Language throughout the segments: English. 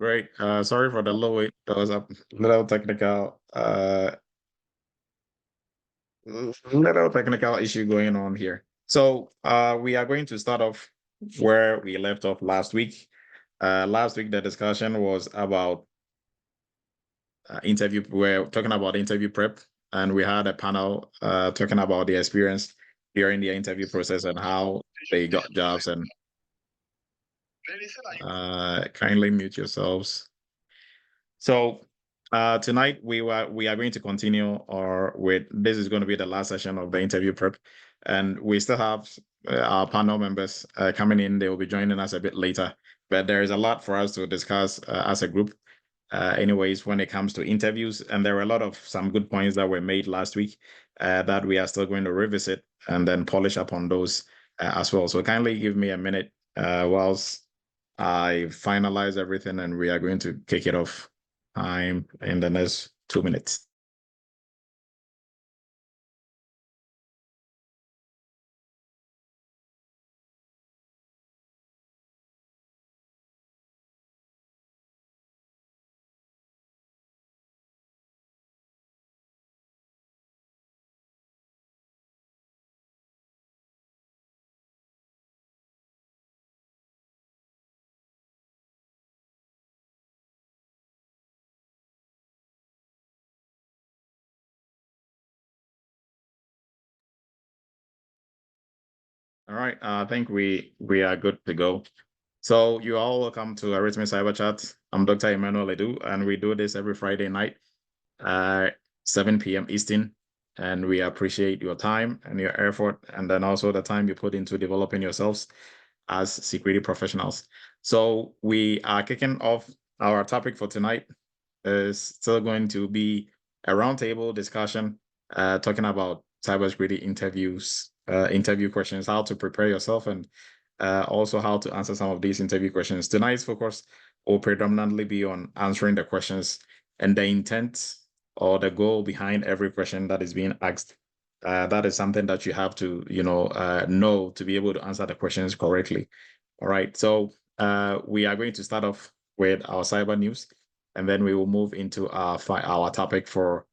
Great. Sorry for the low wait. There was a little technical issue going on here. So we are going to start off where we left off last week. Last week the discussion was about interview. We're talking about interview prep, and we had a panel talking about the experience during the interview process and how they got jobs. And kindly mute yourselves. So tonight we are going to continue with this is going to be the last session of the interview prep, and we still have our panel members coming in. They will be joining us a bit later, but there is a lot for us to discuss as a group. Anyways, when it comes to interviews, and there were a lot of some good points that were made last week that we are still going to revisit and then polish up on those as well. So kindly give me a minute whilst I finalize everything, and we are going to kick it off time in the next 2 minutes. All right, I think we are good to go. So you all welcome to Eretmis Cyber Chat. I'm Dr. Emmanuel Edu, and we do this every Friday night, 7 p.m. Eastern. And we appreciate your time and your effort, and then also the time you put into developing yourselves as security professionals. So we are kicking off our topic for tonight. Is still going to be a roundtable discussion talking about cybersecurity interviews, interview questions, how to prepare yourself, and also how to answer some of these interview questions. Tonight's focus will predominantly be on answering the questions and the intent or the goal behind every question that is being asked. That is something that you have to, know to be able to answer the questions correctly. All right. So we are going to start off with our cyber news, and then we will move into our topic for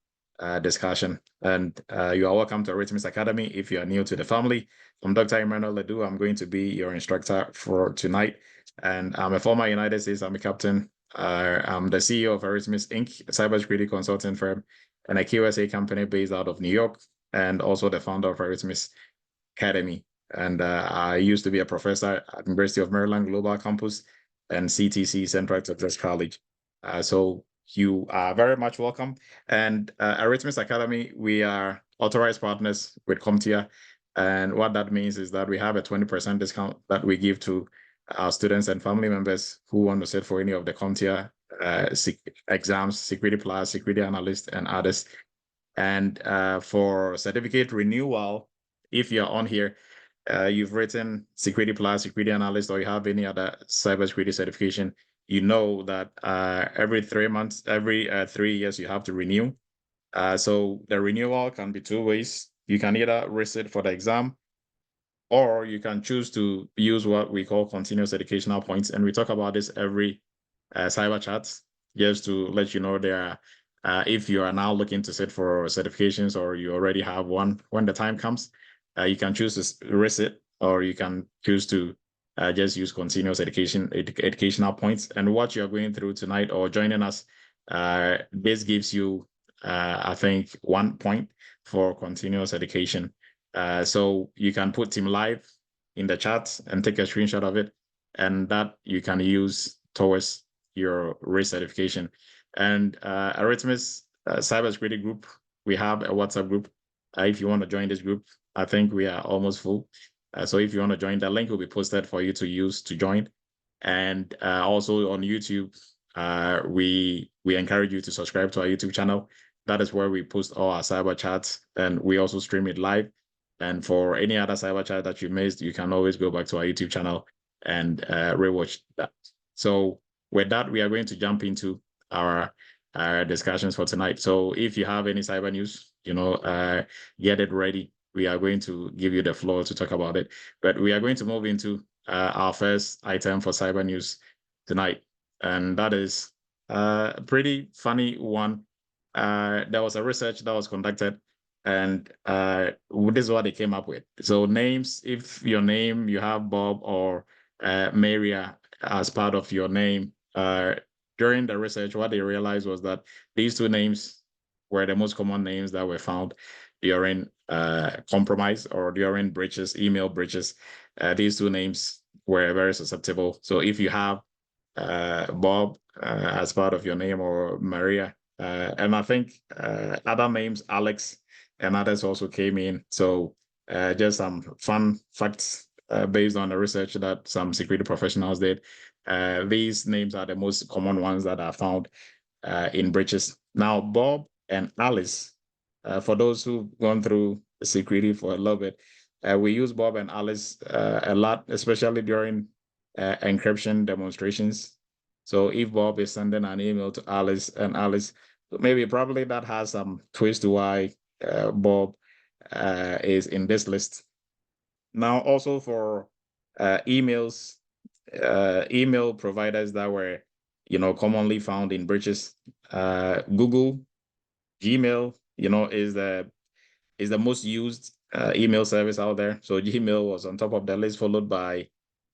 discussion. And you are welcome to Eretmis Academy if you are new to the family. I'm Dr. Emmanuel Ledoux. I'm going to be your instructor for tonight. And I'm a former United States Army captain. I'm the CEO of Eretmis Inc., a cybersecurity consulting firm, and a QSA company based out of New York, and also the founder of Eretmis Academy. And I used to be a professor at University of Maryland Global Campus and CTC, Central Texas College. So you are very much welcome. And Eretmis Academy, we are authorized partners with CompTIA. And what that means is that we have a 20% discount that we give to our students and family members who want to sit for any of the CompTIA exams, Security Plus, Security Analyst, and others. And for certificate renewal, if you're on here, you've written Security Plus, Security Analyst, or you have any other cybersecurity certification, you know that every 3 months, every 3 years, you have to renew. So the renewal can be two ways. You can either resit for the exam, or you can choose to use what we call continuous educational points. And we talk about this every cyber chat, just to let you know there are, if you are now looking to sit for certifications or you already have one, when the time comes, you can choose to resit, or you can choose to just use continuous educational points. And what you're going through tonight or joining us, this gives you, I think, 1 point for continuous education. So you can put Team Live in the chat and take a screenshot of it, and that you can use towards your recertification. And Eretmis Cybersecurity Group, we have a WhatsApp group. If you want to join this group, I think we are almost full. So if you want to join, the link will be posted for you to use to join. And also on YouTube, we encourage you to subscribe to our YouTube channel. That is where we post all our cyber chats, and we also stream it live. And for any other cyber chat that you missed, you can always go back to our YouTube channel and rewatch that. So with that, we are going to jump into our discussions for tonight. So if you have any cyber news, get it ready. We are going to give you the floor to talk about it. But we are going to move into our first item for cyber news tonight. and that is a pretty funny one. There was a research that was conducted, and this is what they came up with. So names, if your name, you have Bob or Maria as part of your name, during the research, what they realized was that these two names were the most common names that were found during compromise or during breaches, email breaches. These two names were very susceptible. So if you have Bob as part of your name or Maria, and I think other names, Alex and others also came in. So just some fun facts based on the research that some security professionals did. These names are the most common ones that are found in breaches. Now, Bob and Alice, for those who've gone through security for a little bit, we use Bob and Alice a lot, especially during encryption demonstrations. So if Bob is sending an email to Alice and Alice, maybe probably that has some twist to why Bob is in this list. Now, also for emails, email providers that were, commonly found in breaches, Google, Gmail, is the most used email service out there. So Gmail was on top of the list, followed by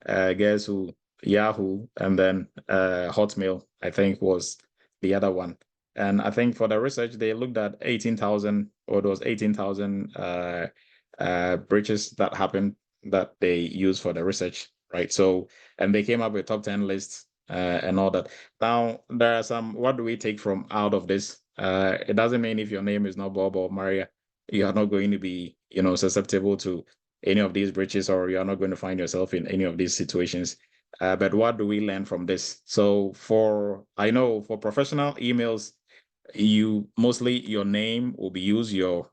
guess who, Yahoo, and then Hotmail, I think, was the other one. And I think for the research, they looked at 18,000, or those 18,000 breaches that happened that they used for the research, right? So, and they came up with top 10 lists and all that. Now, there are some, what do we take from out of this? It doesn't mean if your name is not Bob or Maria, you are not going to be, susceptible to any of these breaches, or you're not going to find yourself in any of these situations. But what do we learn from this? So I know for professional emails, you mostly your name will be used, your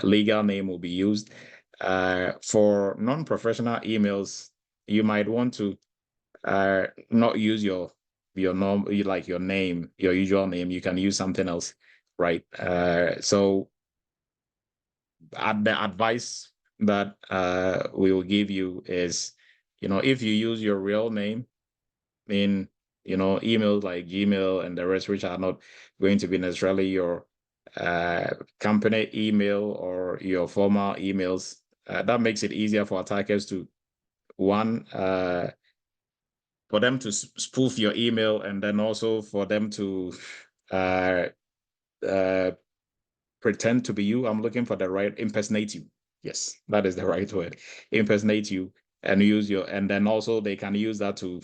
legal name will be used. For non-professional emails, you might want to not use your norm, like your name, your usual name. You can use something else, right? So the advice that we will give you is, if you use your real name in, emails like Gmail and the rest, which are not going to be necessarily your company email or your formal emails, that makes it easier for attackers to, one, for them to spoof your email, and then also for them to uh, uh, pretend to be you. I'm looking for the right, impersonate you. Yes, that is the right word. Impersonate you and and then also they can use that to,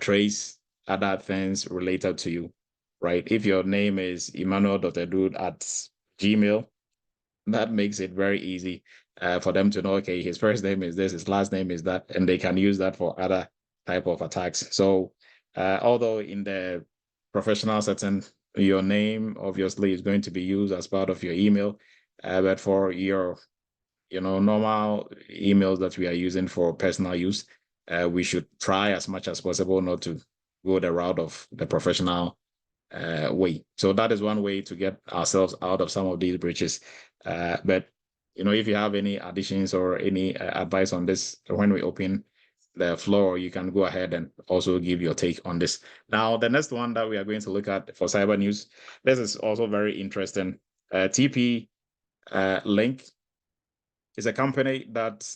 trace other things related to you, right? If your name is Emmanuel.Dude at Gmail, that makes it very easy for them to know, okay, his first name is this, his last name is that, and they can use that for other type of attacks. So although in the professional setting, your name obviously is going to be used as part of your email, but for your, normal emails that we are using for personal use, we should try as much as possible not to go the route of the professional way. So that is one way to get ourselves out of some of these breaches. But if you have any additions or any advice on this when we open the floor, you can go ahead and also give your take on this. Now, the next one that we are going to look at for cyber news, this is also very interesting. TP Link is a company that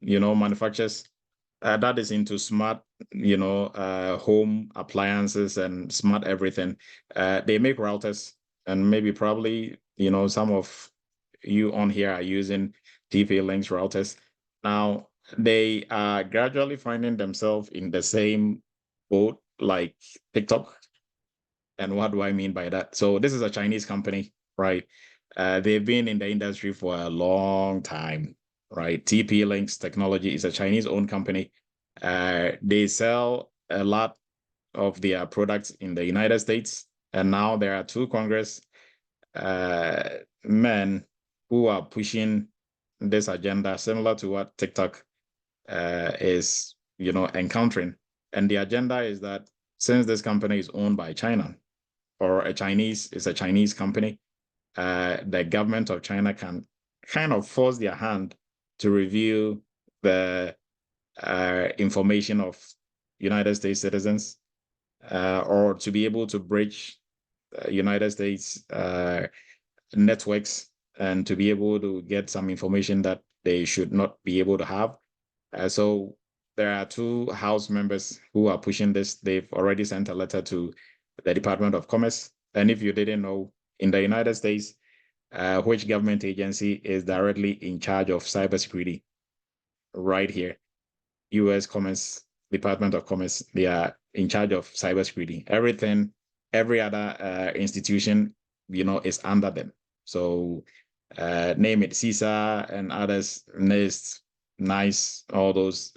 manufactures that is into smart, home appliances and smart everything. They make routers, and maybe probably, some of you on here are using TP-Link's routers. Now, they are gradually finding themselves in the same boat like TikTok. And what do I mean by that? So this is a Chinese company, right? They've been in the industry for a long time, right? TP Links Technology is a Chinese-owned company. They sell a lot of their products in the United States, and now there are two Congress men who are pushing this agenda, similar to what TikTok is, encountering. And the agenda is that since this company is owned by China, or a Chinese company, the government of China can kind of force their hand to review the information of United States citizens, or to be able to breach United States networks and to be able to get some information that they should not be able to have. So there are two House members who are pushing this. They've already sent a letter to the Department of Commerce. And if you didn't know, in the United States, which government agency is directly in charge of cybersecurity? Right here, U.S. Commerce, Department of Commerce, they are in charge of cybersecurity. Everything, every other institution, is under them. So name it, CISA and others, NIST, NICE, all those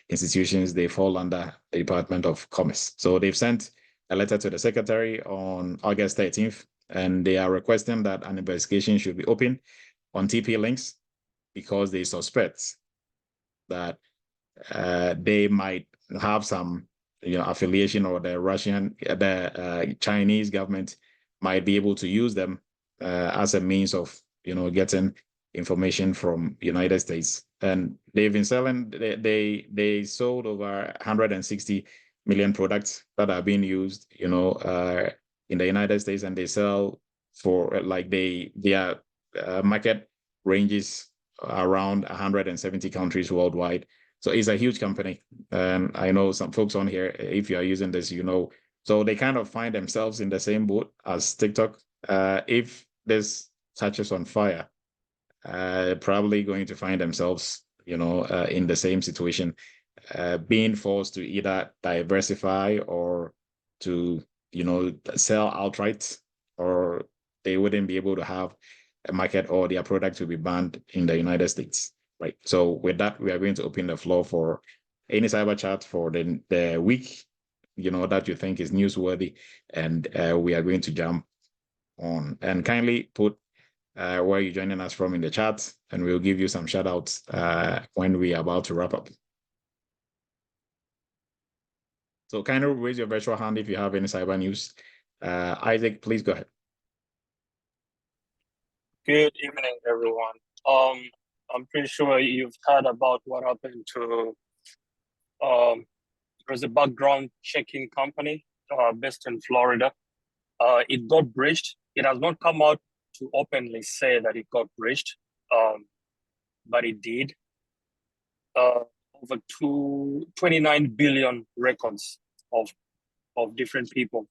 institutions, they fall under the Department of Commerce. So they've sent a letter to the secretary on August 13th, and they are requesting that an investigation should be opened on TP-Links because they suspect that they might have some, affiliation, or the Chinese government might be able to use them as a means of, getting information from United States. And they've been selling. They sold over 160 million products that are being used, in the United States, and they sell for their market ranges around 170 countries worldwide. So it's a huge company. And I know some folks on here, if you are using this, so they kind of find themselves in the same boat as TikTok. If this catches on fire, probably going to find themselves, in the same situation, being forced to either diversify or to, sell outright, or they wouldn't be able to have a market, or their product will be banned in the United States. Right. So with that, we are going to open the floor for any cyber chat for the week, that you think is newsworthy, and we are going to jump on. And kindly put where you're joining us from in the chat, and we'll give you some shout outs when we are about to wrap up. So kindly raise your virtual hand if you have any cyber news. Isaac, please go ahead. Good evening, everyone. I'm pretty sure you've heard about what happened to there's a background checking company based in Florida. It got breached. It has not come out to openly say that it got breached, but it did. Over 29 billion records of different people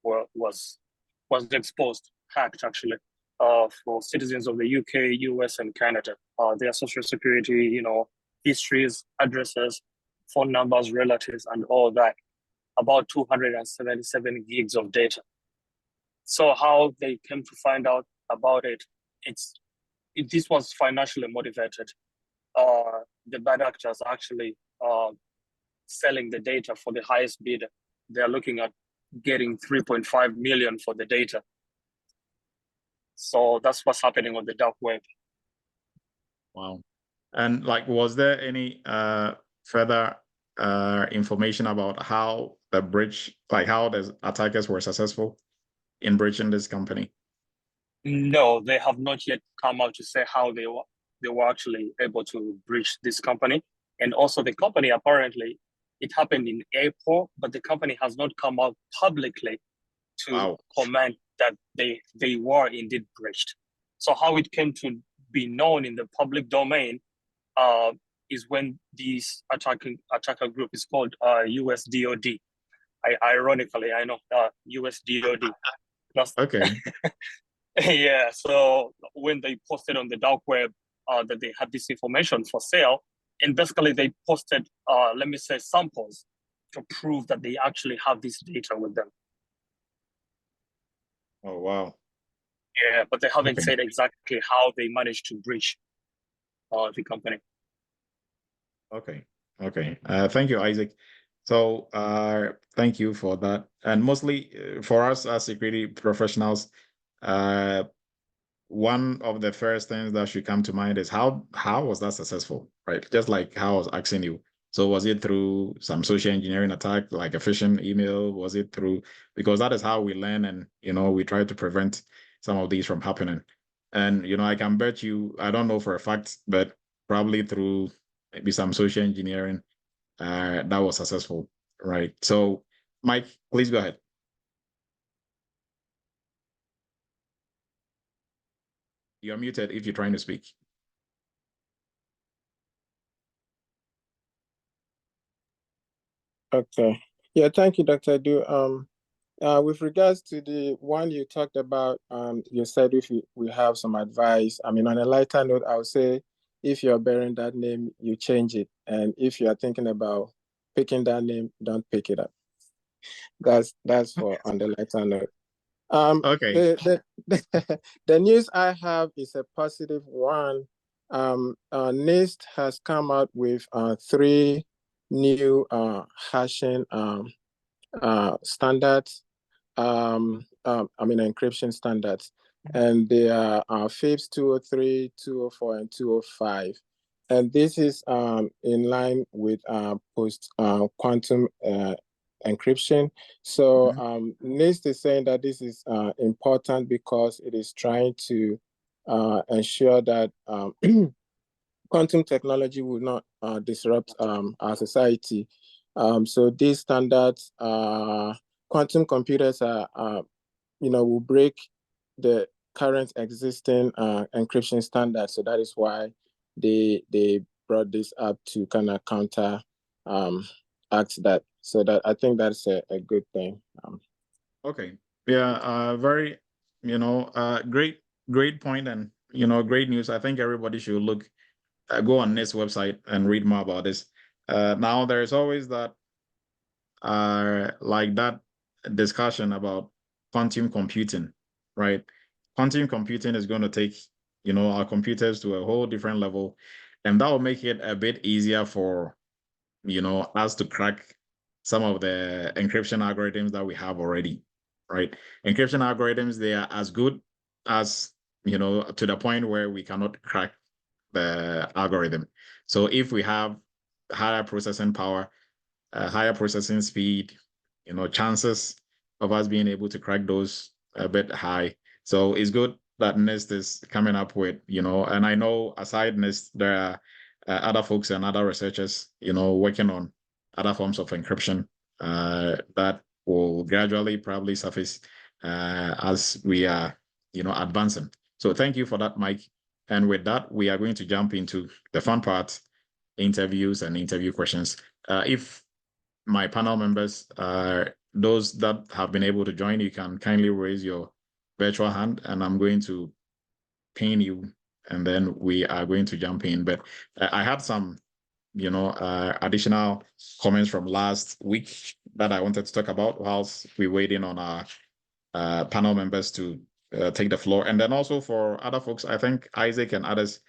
was exposed, hacked actually, for citizens of the UK, US, and Canada. Their social security, histories, addresses, phone numbers, relatives, and all that. About 277 gigs of data. So how they came to find out about it, this was financially motivated. The bad actors are actually selling the data for the highest bidder. They're looking at getting 3.5 million for the data. So that's what's happening on the dark web. Wow. And was there any further information about how the breach, how the attackers were successful in breaching this company? No, they have not yet come out to say how they were actually able to breach this company. And also the company, apparently, it happened in April, but the company has not come out publicly to comment that they were indeed breached. So how it came to be known in the public domain is when this attacker group is called US DOD. Ironically, I know US DOD. Okay. Yeah, so when they posted on the dark web that they had this information for sale, and basically they posted, let me say, samples to prove that they actually have this data with them. Oh, wow. Yeah, but they haven't said exactly how they managed to breach the company. Okay. Thank you, Isaac. So thank you for that. And mostly for us as security professionals, one of the first things that should come to mind is how was that successful, right? Just like how I was asking you. So was it through some social engineering attack, like a phishing email? Was it through, because that is how we learn, and we try to prevent some of these from happening. And I can bet you, I don't know for a fact, but probably through maybe some social engineering, that was successful, right? So, Mike, please go ahead. You're muted if you're trying to speak. Okay. Yeah, thank you, Dr. Du. With regards to the one you talked about, you said if we have some advice. I mean, on a lighter note, I would say if you're bearing that name, you change it. And if you are thinking about picking that name, don't pick it up. That's for on the lighter note. Okay. The news I have is a positive one. NIST has come out with 3 new hashing standards. I mean encryption standards, and they are FIPS 203, 204, and 205. And this is in line with post quantum encryption. So NIST is saying that this is important because it is trying to ensure that quantum technology will not disrupt our society. So these standards, quantum computers will break the current existing encryption standards. So that is why they brought this up to kind of counter act that. So that I think that's a good thing. Okay. Yeah. Very. Great point, and great news. I think everybody should go on this website and read more about this. Now there's always that like that discussion about quantum computing, right? Quantum computing is going to take our computers to a whole different level, and that will make it a bit easier for us to crack some of the encryption algorithms that we have already, right? Encryption algorithms, they are as good as to the point where we cannot crack the algorithm. So if we have higher processing power, higher processing speed, chances of us being able to crack those a bit high. So it's good that NIST is coming up with, and I know aside NIST, there are other folks and other researchers, working on other forms of encryption that will gradually probably surface as we are, advancing. So thank you for that, Mike. And with that, we are going to jump into the fun part, interviews and interview questions. If my panel members, those that have been able to join, you can kindly raise your virtual hand and I'm going to pin you and then we are going to jump in. But I had some, additional comments from last week that I wanted to talk about whilst we waiting on our panel members to take the floor. And then also for other folks, I think Isaac and others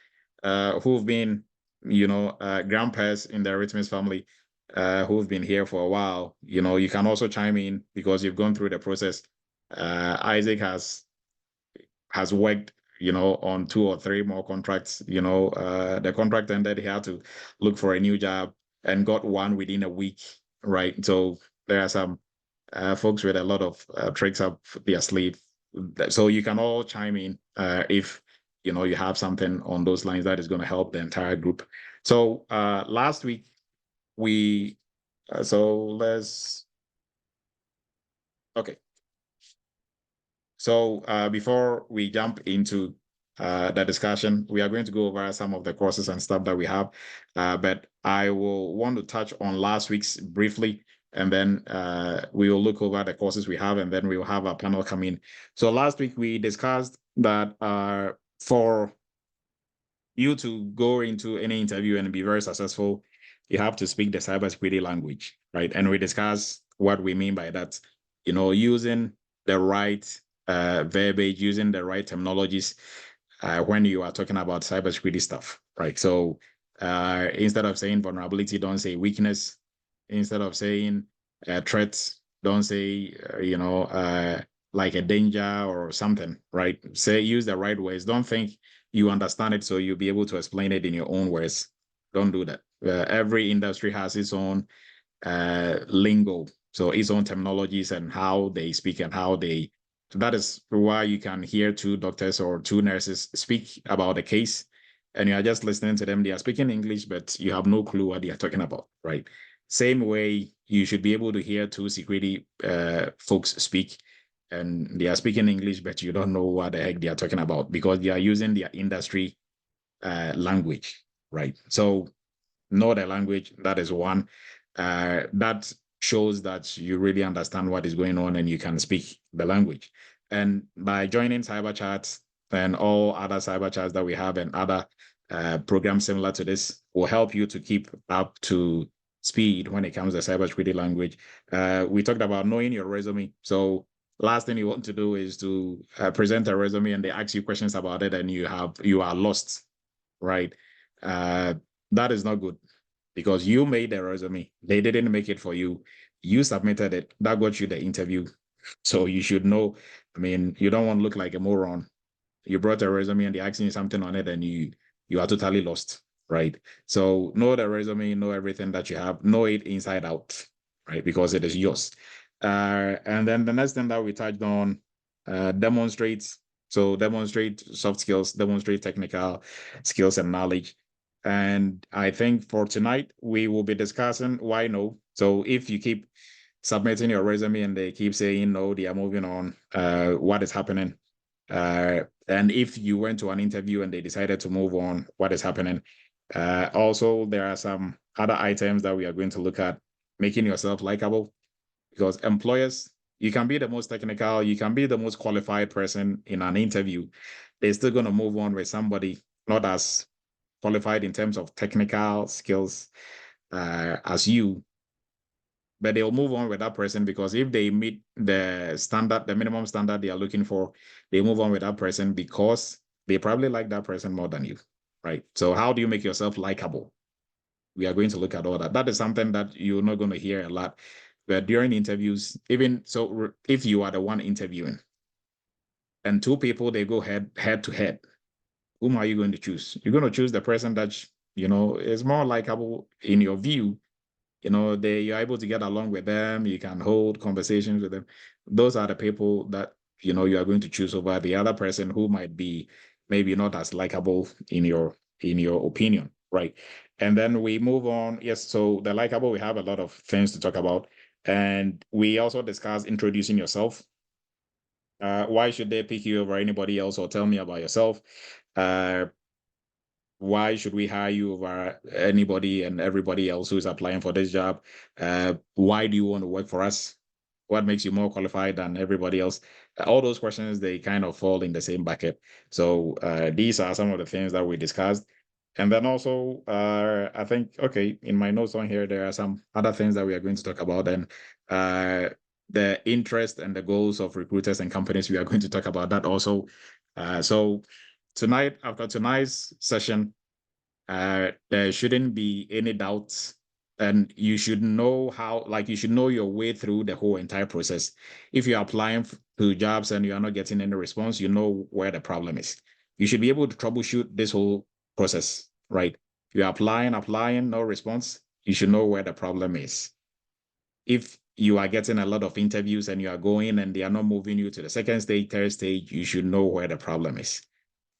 who've been, grandpas in the Eretmis family, who've been here for a while, you can also chime in because you've gone through the process. Isaac has worked, on 2 or 3 more contracts. The contract ended, he had to look for a new job and got one within a week, right? So there are some folks with a lot of tricks up their sleeve. So you can all chime in if you have something on those lines that is going to help the entire group. So last week we okay. So before we jump into the discussion, we are going to go over some of the courses and stuff that we have, but I will want to touch on last week's briefly, and then we will look over the courses we have, and then we will have a panel come in. So last week we discussed that for you to go into any interview and be very successful, you have to speak the cybersecurity language, right? And we discussed what we mean by that, using the right verbiage, using the right terminologies when you are talking about cybersecurity stuff, right? So instead of saying vulnerability, don't say weakness. Instead of saying threats, don't say, like a danger or something, right? Use the right words. Don't think you understand it, so you'll be able to explain it in your own words. Don't do that. Every industry has its own lingo, so its own terminologies and how they speak and how they. So that is why you can hear 2 doctors or 2 nurses speak about a case, and you are just listening to them. They are speaking English, but you have no clue what they are talking about, right? same way you should be able to hear two security folks speak, and they are speaking English, but you don't know what the heck they are talking about because they are using their industry language, right? So know the language. That is one. That shows that you really understand what is going on and you can speak the language. And by joining Cyber Chat and all other Cyber Chats that we have and other programs similar to this will help you to keep up to speed when it comes to cybersecurity language. We talked about knowing your resume. So last thing you want to do is to present a resume and they ask you questions about it and you are lost, right? That is not good because you made the resume. They didn't make it for you. You submitted it. That got you the interview. So you should know. I mean, you don't want to look like a moron. You brought a resume and they're asking you something on it and you are totally lost, right? So know the resume, know everything that you have, know it inside out, right? Because it is yours. And then the next thing that we touched on, demonstrate. So demonstrate soft skills, demonstrate technical skills and knowledge. And I think for tonight, we will be discussing why no. So if you keep submitting your resume and they keep saying no, they are moving on, what is happening? And if you went to an interview and they decided to move on, what is happening? Also, there are some other items that we are going to look at, making yourself likable, because employers, you can be the most technical, you can be the most qualified person in an interview. They're still going to move on with somebody not as qualified in terms of technical skills as you, but they'll move on with that person because if they meet the standard, the minimum standard they are looking for, they move on with that person because they probably like that person more than you, right? So how do you make yourself likable? We are going to look at all that. That is something that you're not going to hear a lot. But during interviews, even so, if you are the one interviewing and two people, they go head to head, whom are you going to choose? You're going to choose the person that, is more likable in your view. You're able to get along with them. You can hold conversations with them. Those are the people that, you are going to choose over the other person who might be maybe not as likable in your opinion, right? And then we move on. Yes, so the likable, we have a lot of things to talk about. And we also discuss introducing yourself. Why should they pick you over anybody else, or tell me about yourself? Why should we hire you over anybody and everybody else who's applying for this job? Why do you want to work for us? What makes you more qualified than everybody else? All those questions, they kind of fall in the same bucket. So these are some of the things that we discussed. And then also, I think, okay, in my notes on here, there are some other things that we are going to talk about. And the interest and the goals of recruiters and companies, we are going to talk about that also. So tonight, after tonight's session, there shouldn't be any doubts, and you should know you should know your way through the whole entire process. If you're applying to jobs and you are not getting any response, you know where the problem is. You should be able to troubleshoot this whole process, right? You're applying, no response, you should know where the problem is. If you are getting a lot of interviews and you are going and they are not moving you to the second stage, third stage, you should know where the problem is.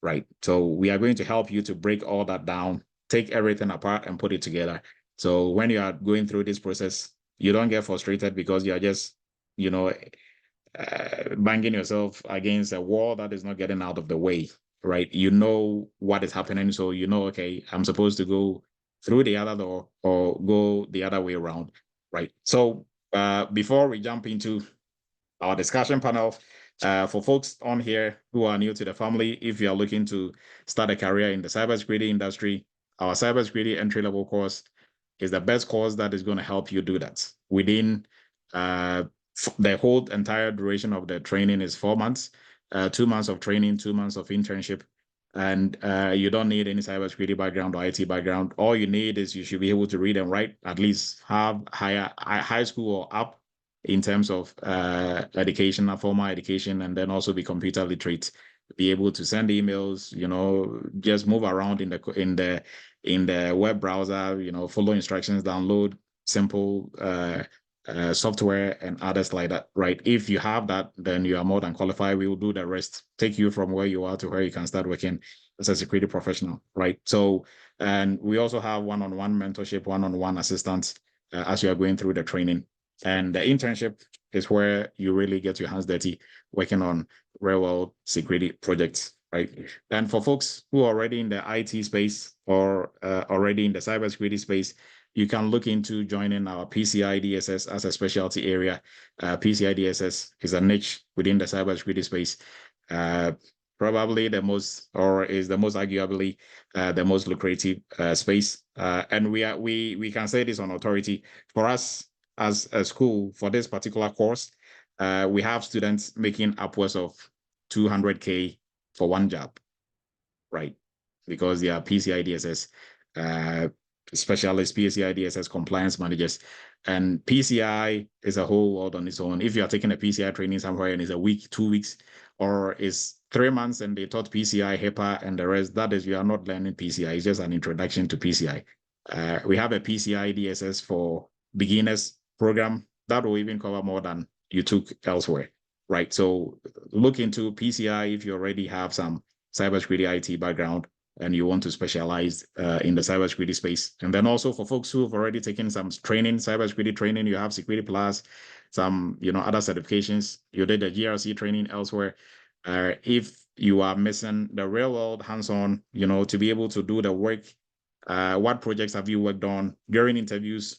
Right. So we are going to help you to break all that down, take everything apart and put it together. So when you are going through this process, you don't get frustrated because you're just, banging yourself against a wall that is not getting out of the way, right? You know what is happening. So okay, I'm supposed to go through the other door or go the other way around, right? So before we jump into our discussion panel, for folks on here who are new to the family, if you are looking to start a career in the cybersecurity industry, our cybersecurity entry-level course is the best course that is going to help you do that. Within the whole entire duration of the training is 4 months, 2 months of training, 2 months of internship, and you don't need any cybersecurity background or IT background. All you need is you should be able to read and write, at least have high school or up in terms of education, formal education, and then also be computer literate, be able to send emails, just move around in the web browser, follow instructions, download simple software and others like that, right? If you have that, then you are more than qualified. We will do the rest, take you from where you are to where you can start working as a security professional, right? So, and we also have one-on-one mentorship, one-on-one assistance. as you are going through the training. And the internship is where you really get your hands dirty working on real world security projects, right? And for folks who are already in the IT space or already in the cybersecurity space, you can look into joining our PCI DSS as a specialty area. PCI DSS is a niche within the cybersecurity space. Probably the most, or is the most arguably the most lucrative space. And we can say this on authority. For us as a school, for this particular course, we have students making upwards of 200K for one job, right? Because they are PCI DSS specialists, PCI DSS compliance managers. And PCI is a whole world on its own. If you are taking a PCI training somewhere and it's a week, 2 weeks, or it's 3 months and they taught PCI, HIPAA, and the rest, that is, you are not learning PCI. It's just an introduction to PCI. We have a PCI DSS for beginners program that will even cover more than you took elsewhere, right? So look into PCI if you already have some cybersecurity IT background and you want to specialize in the cybersecurity space. And then also for folks who have already taken some training, cybersecurity training, you have Security Plus, some other certifications, you did the GRC training elsewhere. If you are missing the real world hands-on, to be able to do the work, what projects have you worked on during interviews?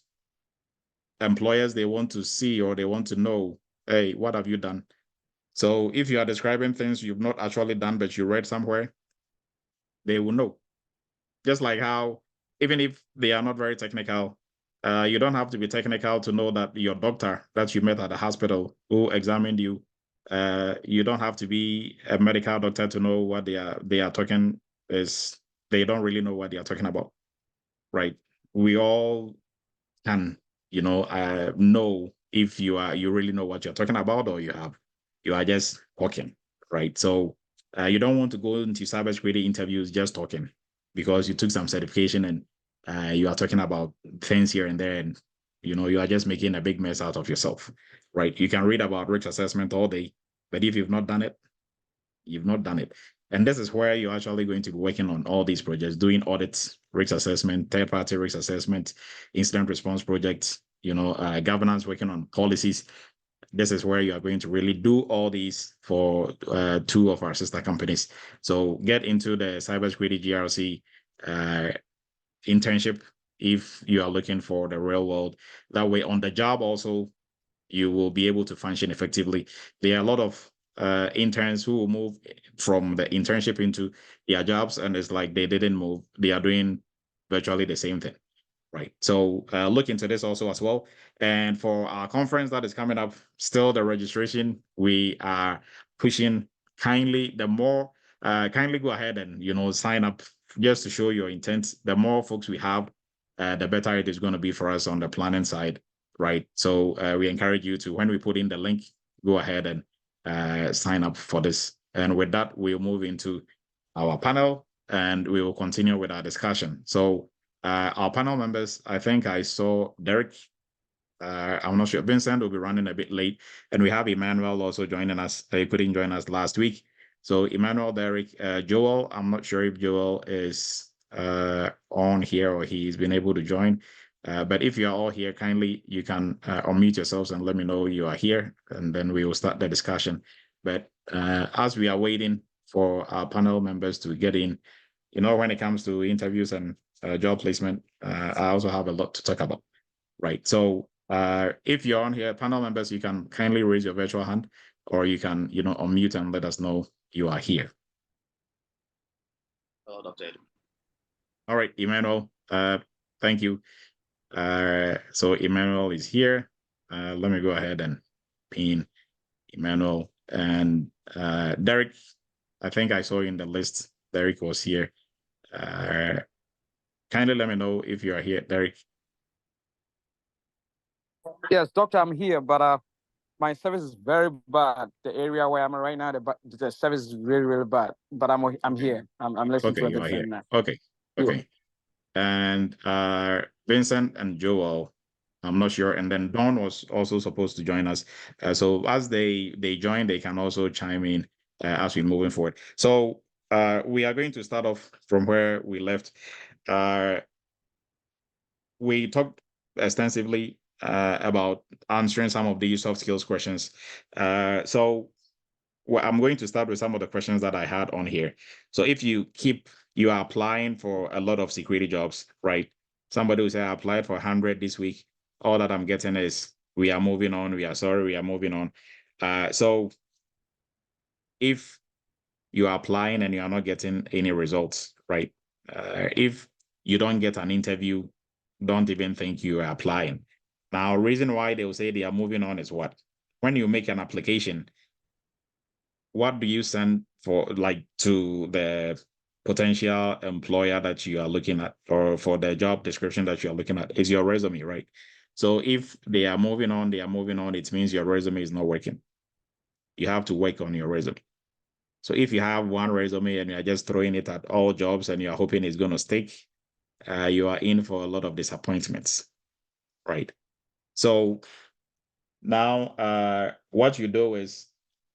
Employers, they want to see or they want to know, hey, what have you done? So if you are describing things you've not actually done, but you read somewhere, they will know. Just like how, even if they are not very technical, you don't have to be technical to know that your doctor that you met at the hospital who examined you, you don't have to be a medical doctor to know what they are talking is. They don't really know what they are talking about, right? We all can, know if you really know what you're talking about or you are just talking, right? So you don't want to go into cybersecurity interviews just talking because you took some certification and you are talking about things here and there, and you are just making a big mess out of yourself, right? You can read about risk assessment all day, but if you've not done it, you've not done it. And this is where you're actually going to be working on all these projects, doing audits, risk assessment, third-party risk assessment, incident response projects, governance, working on policies. This is where you are going to really do all these for 2 of our sister companies. So get into the cybersecurity GRC internship if you are looking for the real world. That way, on the job also, you will be able to function effectively. There are a lot of interns who will move from the internship into their jobs, and it's like they didn't move. They are doing virtually the same thing, right? So look into this also as well. And for our conference that is coming up, still the registration, we are pushing. Kindly go ahead and sign up just to show your intent. The more folks we have, the better it is going to be for us on the planning side, right? So we encourage you to, when we put in the link, go ahead and sign up for this. And with that, we'll move into our panel and we will continue with our discussion. So our panel members, I think I saw Derek. I'm not sure. Vincent will be running a bit late. And we have Emmanuel also joining us. He couldn't join us last week. So Emmanuel, Derek, Joel, I'm not sure if Joel is on here or he's been able to join. But if you're all here, kindly, you can unmute yourselves and let me know you are here, and then we will start the discussion. But as we are waiting for our panel members to get in, when it comes to interviews and job placement, I also have a lot to talk about, right? So if you're on here, panel members, you can kindly raise your virtual hand, or you can, unmute and let us know you are here. Hello, Dr. Edu. All right, Emmanuel, thank you. So Emmanuel is here. Let me go ahead and pin Emmanuel and Derek. I think I saw in the list, Derek was here. Kindly let me know if you are here, Derek. Yes, doctor, I'm here, but my service is very bad. The area where I'm right now, the service is really, really bad. But I'm here. I'm listening to everything now. Okay. Yeah. And Vincent and Joel, I'm not sure. And then Dawn was also supposed to join us. So as they join, they can also chime in as we're moving forward. So we are going to start off from where we left. We talked extensively about answering some of these soft skills questions. So well, I'm going to start with some of the questions that I had on here. So if you are applying for a lot of security jobs, right? Somebody will say, I applied for 100 this week. All that I'm getting is, we are moving on. We are sorry, we are moving on. So if you are applying and you are not getting any results, right? If you don't get an interview, don't even think you are applying. Now, reason why they will say they are moving on is what? When you make an application, what do you send for, like, to the potential employer that you are looking at, or for the job description that you are looking at? Is your resume, right? So if they are moving on, it means your resume is not working. You have to work on your resume. So if you have one resume and you're just throwing it at all jobs and you're hoping it's going to stick, you are in for a lot of disappointments, right? So now what you do is,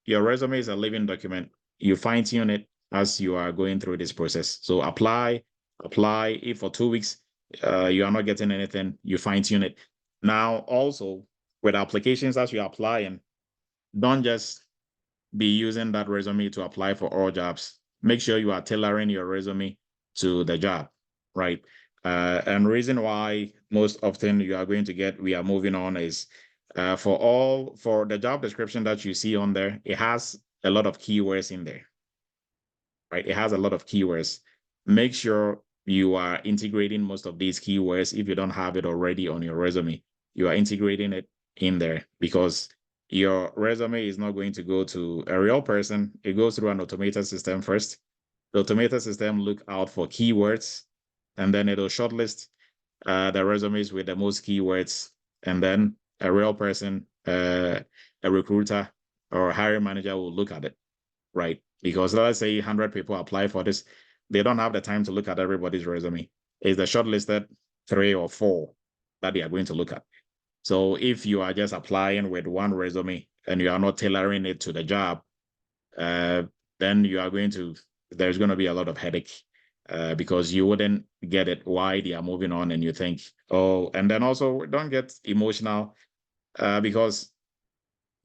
your resume is a living document. You fine-tune it as you are going through this process. So apply. If for 2 weeks you are not getting anything, you fine-tune it. Now, also, with applications, as you're applying, don't just be using that resume to apply for all jobs. Make sure you are tailoring your resume to the job, right? And reason why most often you are going to get, we are moving on, is for the job description that you see on there, it has a lot of keywords in there, right? It has a lot of keywords. Make sure you are integrating most of these keywords. If you don't have it already on your resume, you are integrating it in there, because your resume is not going to go to a real person. It goes through an automated system first. The automated system look out for keywords, and then it'll shortlist the resumes with the most keywords, and then a real person, a recruiter or a hiring manager will look at it, right? Because let's say 100 people apply for this, they don't have the time to look at everybody's resume. It's the shortlisted 3 or 4 that they are going to look at. So if you are just applying with one resume and you are not tailoring it to the job, then there's going to be a lot of headache, because you wouldn't get it why they are moving on, and you think, oh, and then also don't get emotional, because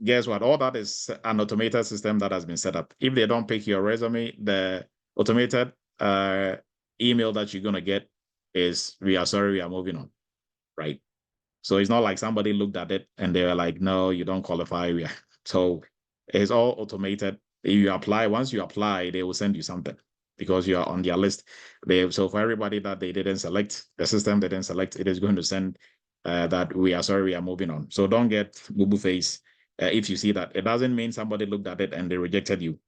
guess what? All that is an automated system that has been set up. If they don't pick your resume, the automated email that you're going to get is, we are sorry, we are moving on, right? So it's not like somebody looked at it and they were like, no, you don't qualify. So it's all automated. Once you apply, they will send you something because you are on their list. So for everybody that they didn't select, the system didn't select, it is going to send that we are sorry, we are moving on. So don't get boo-boo face if you see that. It doesn't mean somebody looked at it and they rejected you.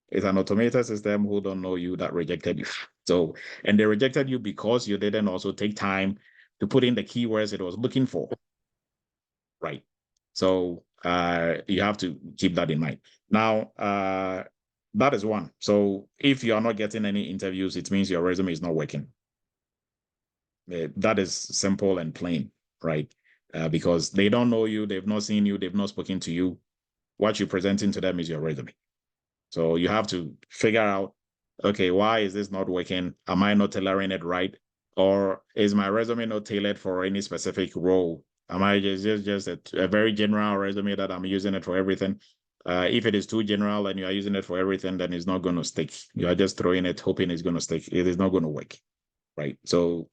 It's an automated system who don't know you that rejected you. So, and they rejected you because you didn't also take time to put in the keywords it was looking for, right? So you have to keep that in mind. Now, that is one. So if you are not getting any interviews, it means your resume is not working. That is simple and plain, right? Because they don't know you, they've not seen you, they've not spoken to you. What you're presenting to them is your resume. So you have to figure out, okay, why is this not working? Am I not tailoring it right? Or is my resume not tailored for any specific role? Am I just a very general resume that I'm using it for everything? If it is too general and you are using it for everything, then it's not going to stick. You are just throwing it, hoping it's going to stick. It is not going to work, right? So,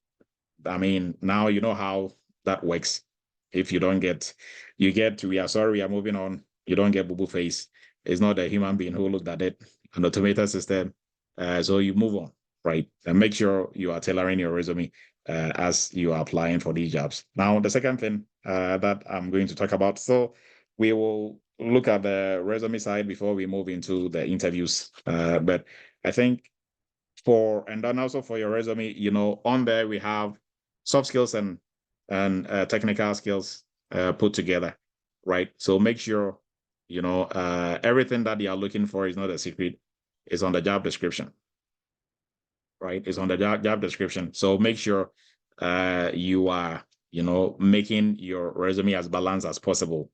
I mean, now you know how that works. If you don't get, we are sorry, we are moving on. You don't get boo-boo face. It's not a human being who looked at it, an automated system. So you move on, right? And make sure you are tailoring your resume as you are applying for these jobs. Now, the second thing that I'm going to talk about, so we will look at the resume side before we move into the interviews. But I think and then also for your resume, on there we have soft skills and technical skills put together, right? So make sure everything that you are looking for is not a secret. It's on the job description, right? It's on the job description. So make sure you are making your resume as balanced as possible,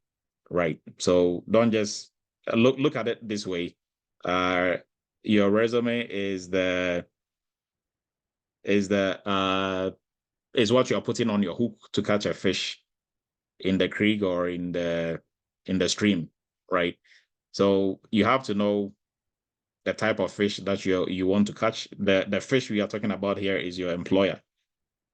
right? So don't just look at it this way. Your resume is what you're putting on your hook to catch a fish, in the creek or in the stream, right? So you have to know the type of fish that you want to catch. The fish we are talking about here is your employer.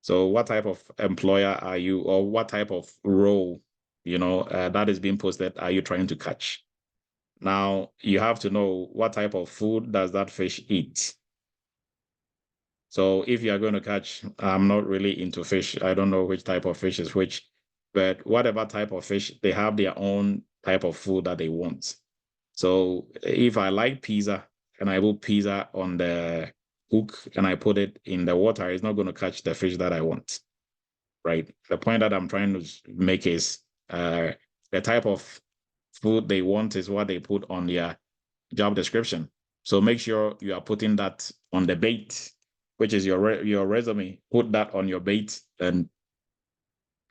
So what type of employer are you, or what type of role, that is being posted are you trying to catch? Now you have to know what type of food does that fish eat. So if you are going to catch, I'm not really into fish. I don't know which type of fish is which, but whatever type of fish, they have their own type of food that they want. So if I like pizza and I put pizza on the hook and I put it in the water, it's not going to catch the fish that I want, right? The point that I'm trying to make is the type of food they want is what they put on their job description. So make sure you are putting that on the bait, which is your resume. Put that on your bait and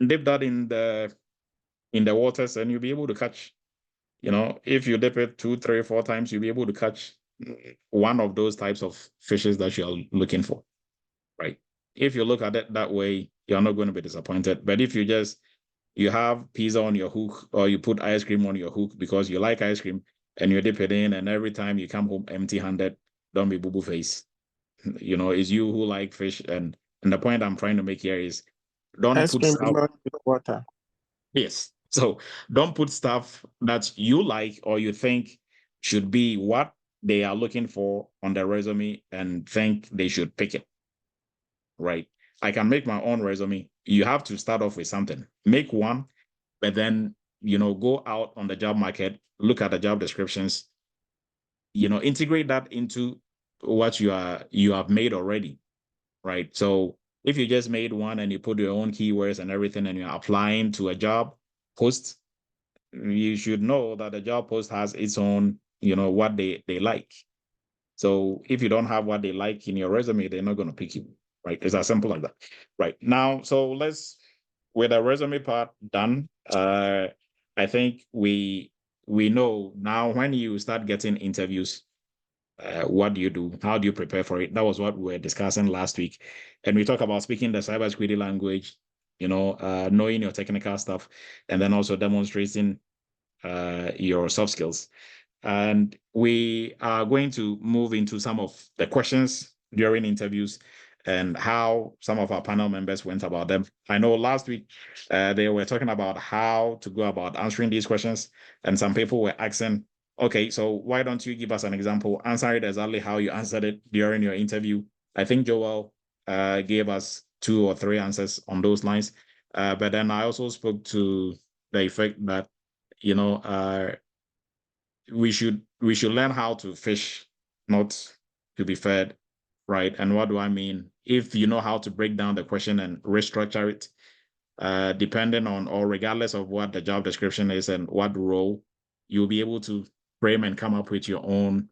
dip that in the waters, and you'll be able to catch. If you dip it 2, 3, 4 times, you'll be able to catch one of those types of fishes that you're looking for, right? If you look at it that way, you're not going to be disappointed. But if you have pizza on your hook, or you put ice cream on your hook because you like ice cream, and you dip it in, and every time you come home empty-handed, don't be boo-boo face. It's you who like fish, and the point I'm trying to make here is don't Ice put cream stuff. water. Yes. So don't put stuff that you like or you think should be what they are looking for on their resume and think they should pick it. Right. I can make my own resume. You have to start off with something. Make one, but then, go out on the job market, look at the job descriptions, integrate that into what you have made already. Right. So if you just made one and you put your own keywords and everything and you're applying to a job post, you should know that the job post has its own, what they like. So if you don't have what they like in your resume, they're not going to pick you, right? It's as simple like that. Right now, so with the resume part done, I think we know now when you start getting interviews, what do you do? How do you prepare for it? That was what we were discussing last week. And we talk about speaking the cybersecurity language, knowing your technical stuff, and then also demonstrating your soft skills. And we are going to move into some of the questions during interviews and how some of our panel members went about them. I know last week they were talking about how to go about answering these questions, and some people were asking, okay, so why don't you give us an example, answer it exactly how you answered it during your interview. I think Joel gave us 2 or 3 answers on those lines. But then I also spoke to the effect that, we should learn how to fish, not to be fed, right? And what do I mean? If you know how to break down the question and restructure it, depending on or regardless of what the job description is and what role, you'll be able to frame and come up with your own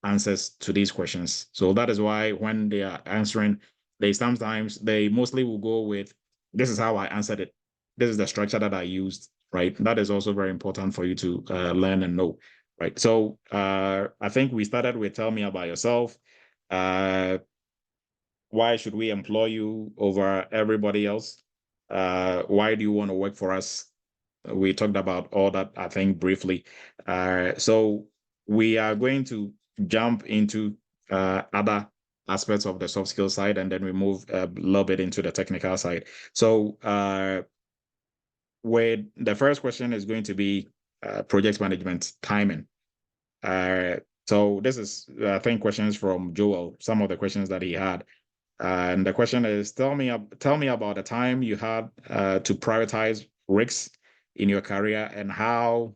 answers to these questions. So that is why when they are answering, they mostly will go with, this is how I answered it. This is the structure that I used, right? That is also very important for you to learn and know, right? So I think we started with tell me about yourself. Why should we employ you over everybody else? Why do you want to work for us? We talked about all that, I think, briefly. So we are going to jump into other aspects of the soft skill side, and then we move a little bit into the technical side. So where the first question is going to be project management timing. So this is, I think, questions from Joel, some of the questions that he had. And the question is, tell me about a time you had to prioritize risks in your career, and how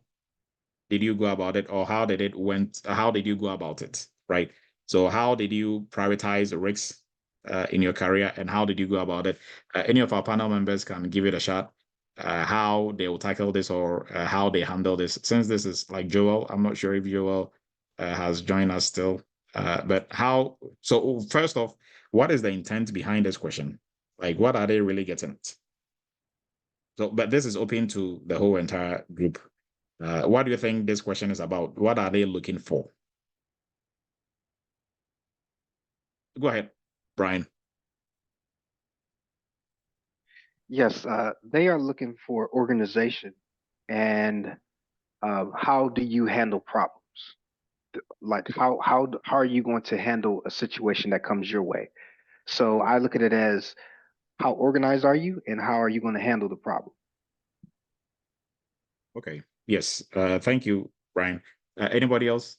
did you go about it, or how did you go about it, right? So how did you prioritize risks in your career, and how did you go about it? Any of our panel members can give it a shot, how they will tackle this, or how they handle this. Since this is like Joel, I'm not sure if Joel has joined us still. So first off, what is the intent behind this question? Like, what are they really getting at? So, but this is open to the whole entire group. What do you think this question is about? What are they looking for? Go ahead, Brian. Yes, they are looking for organization and how do you handle problems? Like how are you going to handle a situation that comes your way? So I look at it as how organized are you and how are you going to handle the problem? Okay. Yes. Thank you, Brian. Anybody else?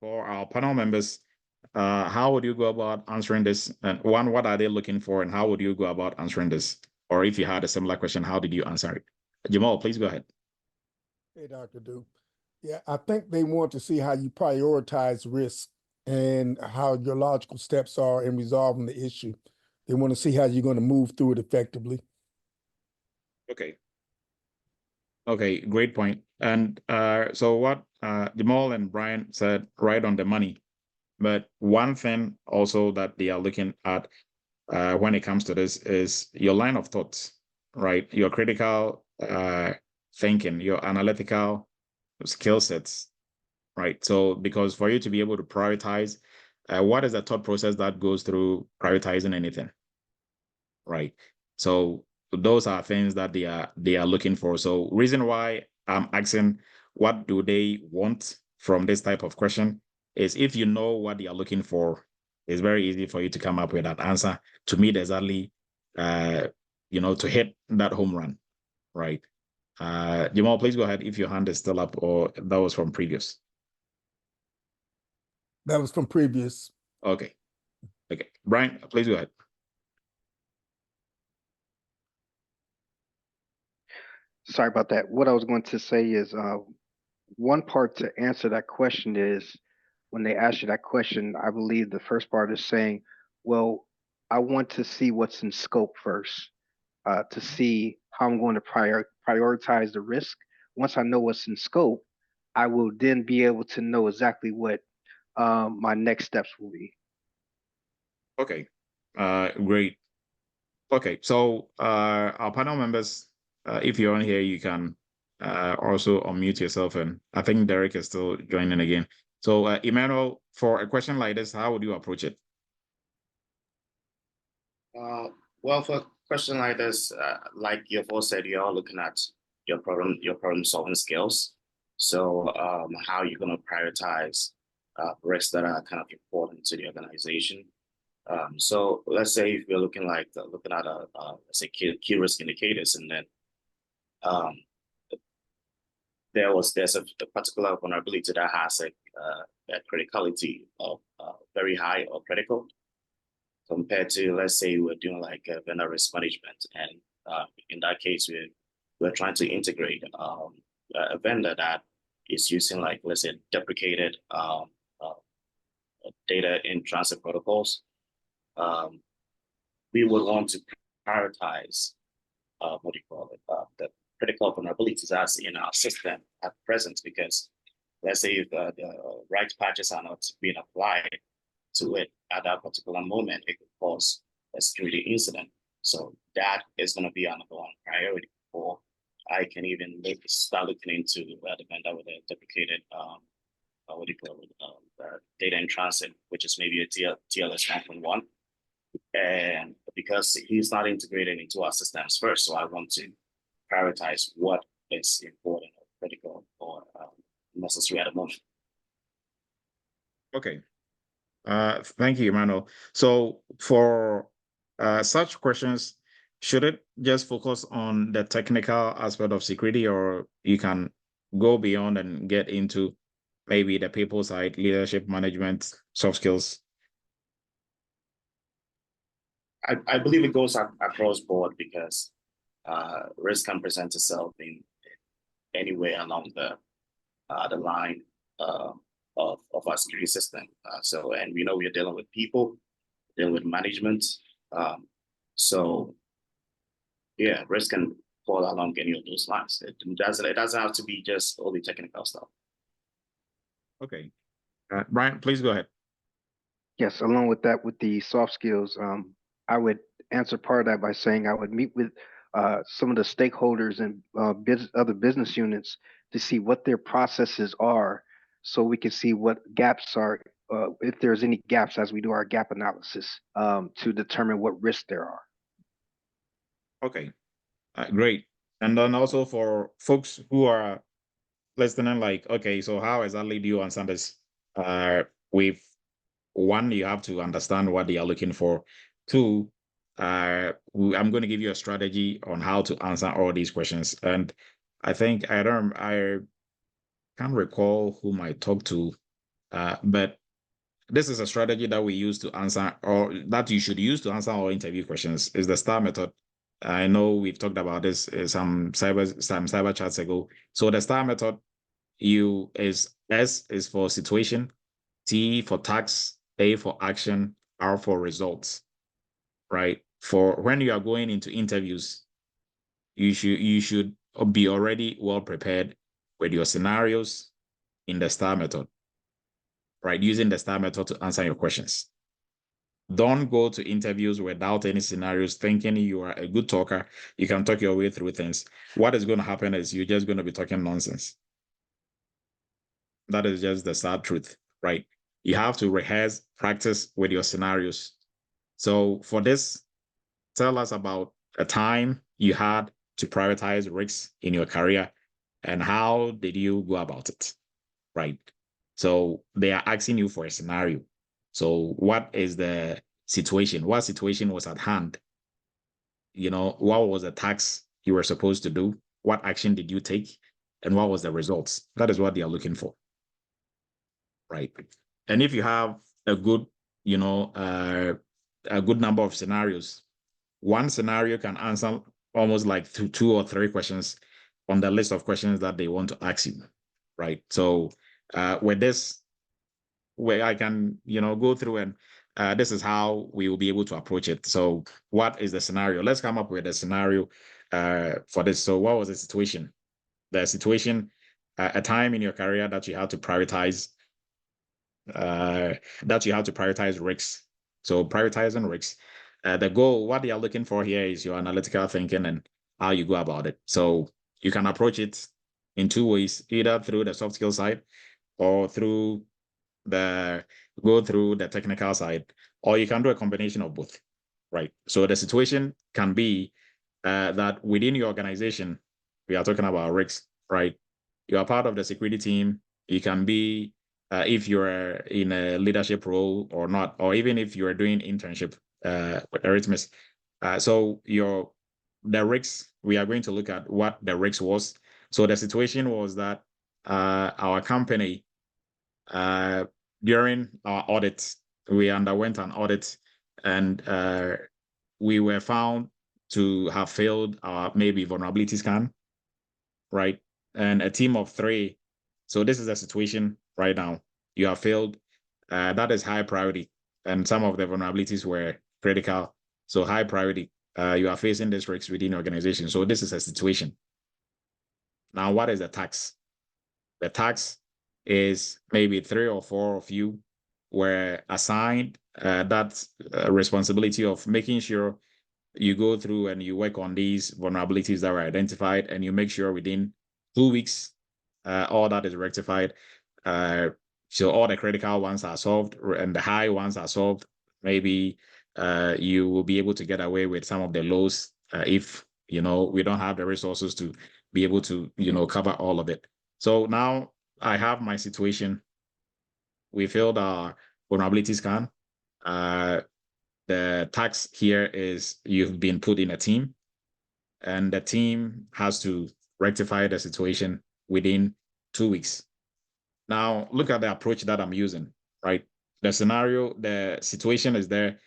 For our panel members, how would you go about answering this? And one, what are they looking for, and how would you go about answering this? Or if you had a similar question, how did you answer it? Jamal, please go ahead. Hey, Dr. Du. Yeah, I think they want to see how you prioritize risk and how your logical steps are in resolving the issue. They want to see how you're going to move through it effectively. Okay. Okay, great point. And so what Jamal and Brian said, right on the money. But one thing also that they are looking at when it comes to this is your line of thoughts, right? Your critical thinking, your analytical skill sets, right? So because for you to be able to prioritize, what is the thought process that goes through prioritizing anything, right? So those are things that they are looking for. So reason why I'm asking what do they want from this type of question is if you know what they are looking for, it's very easy for you to come up with that answer to meet exactly to hit that home run, right? Jamal, please go ahead if your hand is still up or that was from previous. That was from previous. Okay. Okay. Brian, please go ahead. Sorry about that. What I was going to say is one part to answer that question is when they ask you that question, I believe the first part is saying, well, I want to see what's in scope first, to see how I'm going to prioritize the risk. Once I know what's in scope, I will then be able to know exactly what my next steps will be. Okay. Great. Okay. So our panel members, if you're on here, you can also unmute yourself. And I think Derek is still joining again. So Emmanuel, for a question like this, how would you approach it? Well, for a question like this, like you've all said, you're all looking at your problem solving skills. So how you're going to prioritize risks that are kind of important to the organization. So let's say if you're looking at let's say key risk indicators, and then there's a particular vulnerability that has a criticality of very high or critical, compared to, let's say, we're doing like vendor risk management, and in that case we're trying to integrate a vendor that is using, like, let's say, deprecated data in transit protocols. We would want to prioritize the critical vulnerabilities as in our system at present, because let's say if the right patches are not being applied to it at that particular moment, it could cause a security incident. So that is going to be our number one priority. Or I can even start looking into the vendor with a deprecated data in transit, which is maybe a TLS 1.1. And because he's not integrated into our systems first, so I want to prioritize what is important or critical or necessary at the moment. Okay. Thank you, Emmanuel. So for such questions, should it just focus on the technical aspect of security, or you can go beyond and get into maybe the people side, leadership, management, soft skills? I believe it goes across board, because risk can present itself in anywhere along the line of our security system. And we know we are dealing with people, dealing with management. So yeah, risk can fall along any of those lines. It doesn't have to be just only technical stuff. Okay. Brian, please go ahead. Yes, along with that, with the soft skills, I would answer part of that by saying I would meet with some of the stakeholders and other business units to see what their processes are so we can see what gaps are, if there's any gaps as we do our gap analysis, to determine what risks there are. Okay, great. And then also for folks who are listening, like, okay, so how exactly do you answer this? With one, you have to understand what they are looking for. Two, I'm going to give you a strategy on how to answer all these questions. And I think I can't recall whom I talked to, but this is a strategy that we use to answer, or that you should use to answer all interview questions, is the STAR method. I know we've talked about this some cyber chats ago. So the STAR method, S is for situation, T for task, A for action, R for results. Right? For when you are going into interviews, you should be already well prepared with your scenarios in the STAR method. Right? Using the STAR method to answer your questions. Don't go to interviews without any scenarios, thinking you are a good talker. You can talk your way through things. What is going to happen is you're just going to be talking nonsense. That is just the sad truth, right? You have to rehearse, practice with your scenarios. So for this, tell us about a time you had to prioritize risks in your career and how did you go about it, right? So they are asking you for a scenario. So what is the situation? What situation was at hand? You know, what was the task you were supposed to do? What action did you take? And what was the results? That is what they are looking for, right? And if you have a good, a good number of scenarios, one scenario can answer almost like two or three questions on the list of questions that they want to ask you, right? So with this, where I can, go through and this is how we will be able to approach it. So what is the scenario? Let's come up with a scenario for this. So what was the situation? The situation, a time in your career that you had to prioritize, risks. So prioritizing risks. The goal, what they are looking for here is your analytical thinking and how you go about it. So you can approach it in two ways, either through the soft skill side or through the technical side, or you can do a combination of both, right? So the situation can be that within your organization, we are talking about risks, right? You are part of the security team. You can be, if you're in a leadership role or not, or even if you're doing internship with Eretmis. So the risks, we are going to look at what the risks was. So the situation was that our company, during our audit, we underwent an audit and we were found to have failed our maybe vulnerability scan, right? And a team of 3. So this is the situation right now. You have failed. That is high priority. And some of the vulnerabilities were critical. So high priority. You are facing this risks within your organization. So this is a situation. Now, what is the tax? The tax is maybe 3 or 4 of you were assigned that responsibility of making sure you go through and you work on these vulnerabilities that were identified, and you make sure within 2 weeks all that is rectified. So all the critical ones are solved and the high ones are solved. Maybe you will be able to get away with some of the lows if we don't have the resources to be able to cover all of it. So now I have my situation. We filled our vulnerability scan. The task here is you've been put in a team, and the team has to rectify the situation within 2 weeks. Now, look at the approach that I'm using, right? The scenario, the situation is there.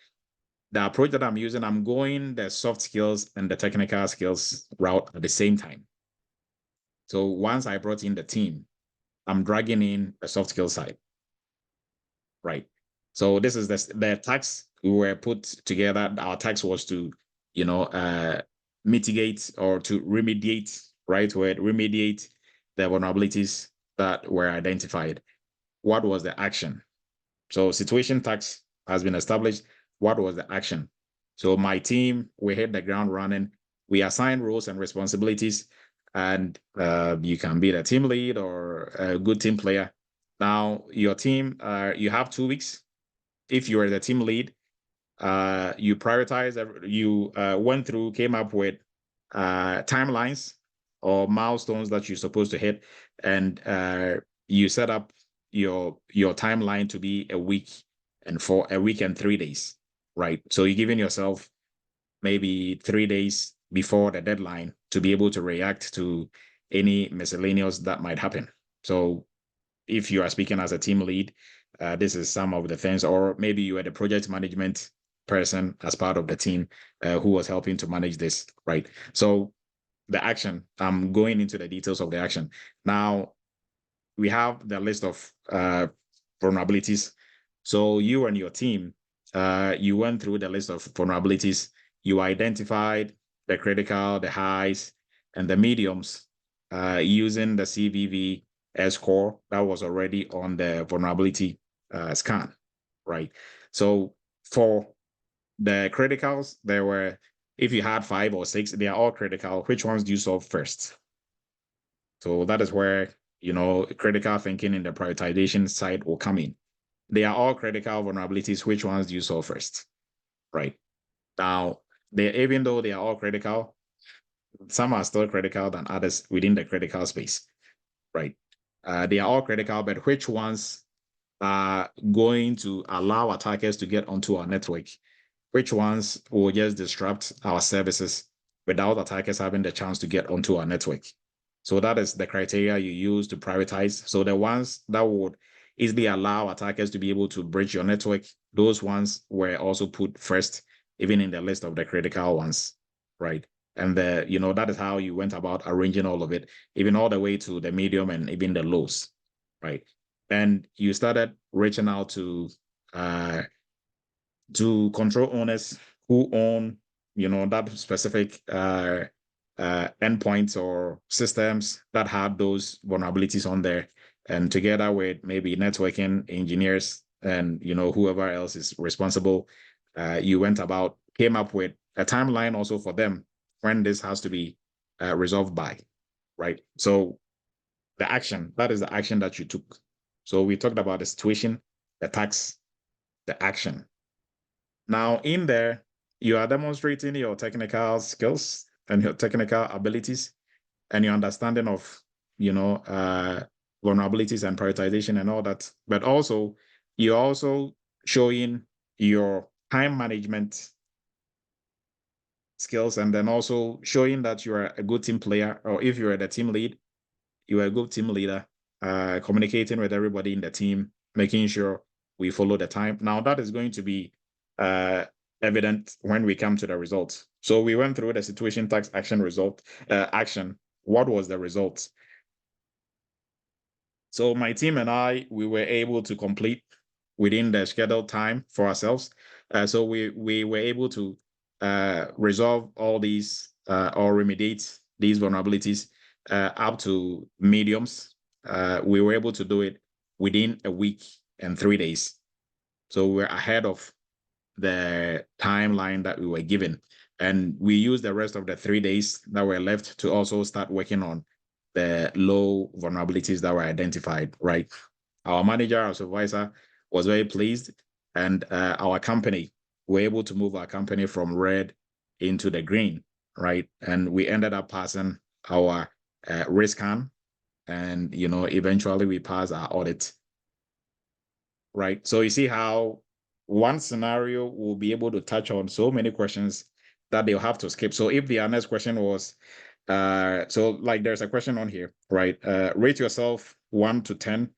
The approach that I'm using, I'm going the soft skills and the technical skills route at the same time. So once I brought in the team, I'm dragging in the soft skill side, right? So this is the task we were put together. Our task was to, mitigate or to remediate, right? Where remediate the vulnerabilities that were identified. What was the action? So situation task has been established. What was the action? So my team, we hit the ground running. We assign roles and responsibilities, and you can be the team lead or a good team player. Now, your team, you have 2 weeks. If you are the team lead, you prioritize, you went through, came up with timelines or milestones that you're supposed to hit, and you set up your timeline to be a week and 3 days, right? So you're giving yourself maybe 3 days before the deadline to be able to react to any miscellaneous that might happen. So if you are speaking as a team lead, this is some of the things, or maybe you are the project management person as part of the team who was helping to manage this, right? So the action, I'm going into the details of the action. Now, we have the list of vulnerabilities. So you and your team, you went through the list of vulnerabilities. You identified the critical, the highs, and the mediums using the CVV score that was already on the vulnerability scan, right? So for the criticals, there were, if you had 5 or 6, they are all critical. Which ones do you solve first? So that is where, critical thinking in the prioritization side will come in. They are all critical vulnerabilities. Which ones do you solve first? Right. Now, even though they are all critical, some are still critical than others within the critical space, right? They are all critical, but which ones are going to allow attackers to get onto our network? Which ones will just disrupt our services without attackers having the chance to get onto our network? So that is the criteria you use to prioritize. So the ones that would easily allow attackers to be able to breach your network, those ones were also put first, even in the list of the critical ones, right? And that is how you went about arranging all of it, even all the way to the medium and even the lows, right? And you started reaching out to control owners who own, that specific endpoints or systems that had those vulnerabilities on there, and together with maybe networking engineers and whoever else is responsible, you came up with a timeline also for them when this has to be resolved by, right? So that is the action that you took. So we talked about the situation, the tax, the action. Now, in there, you are demonstrating your technical skills and your technical abilities and your understanding of, vulnerabilities and prioritization and all that. But also, you're also showing your time management skills, and then also showing that you are a good team player, or if you're the team lead, you are a good team leader, communicating with everybody in the team, making sure we follow the time. Now, that is going to be evident when we come to the results. So we went through the situation, tax, action, result, action. What was the result? So my team and I, we were able to complete within the scheduled time for ourselves. So we were able to resolve all these or remediate these vulnerabilities up to mediums. We were able to do it within a week and 3 days. So we're ahead of the timeline that we were given. And we used the rest of the 3 days that were left to also start working on the low vulnerabilities that were identified, right? Our manager, our supervisor was very pleased, and our company, were able to move our company from red into the green, right? And we ended up passing our risk scan, and eventually we passed our audit, right? So you see how one scenario will be able to touch on so many questions that they'll have to skip. So if the next question was, so like there's a question on here, right? Rate yourself 1 to 10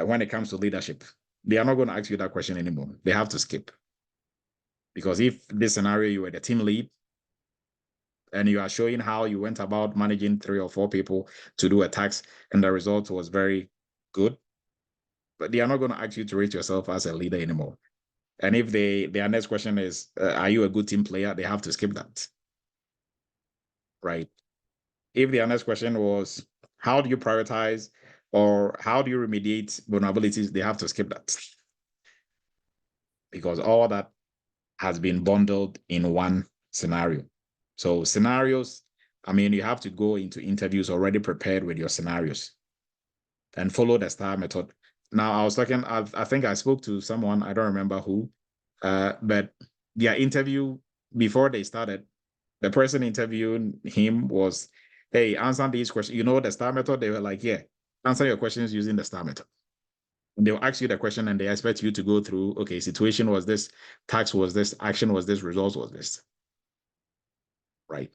when it comes to leadership. They are not going to ask you that question anymore. They have to skip. Because if this scenario, you were the team lead and you are showing how you went about managing 3 or 4 people to do a tax and the result was very good, but they are not going to ask you to rate yourself as a leader anymore. And if their next question is, are you a good team player? They have to skip that, right? If their next question was, how do you prioritize or how do you remediate vulnerabilities? They have to skip that. Because all that has been bundled in one scenario. So scenarios, you have to go into interviews already prepared with your scenarios. and follow the STAR method. Now, I was talking, I think I spoke to someone, I don't remember who, but their interview before they started, the person interviewing him was, hey, answer these questions. You know the STAR method? They were like, yeah, answer your questions using the STAR method. They'll ask you the question and they expect you to go through, okay, situation was this, task was this, action was this, result was this. Right.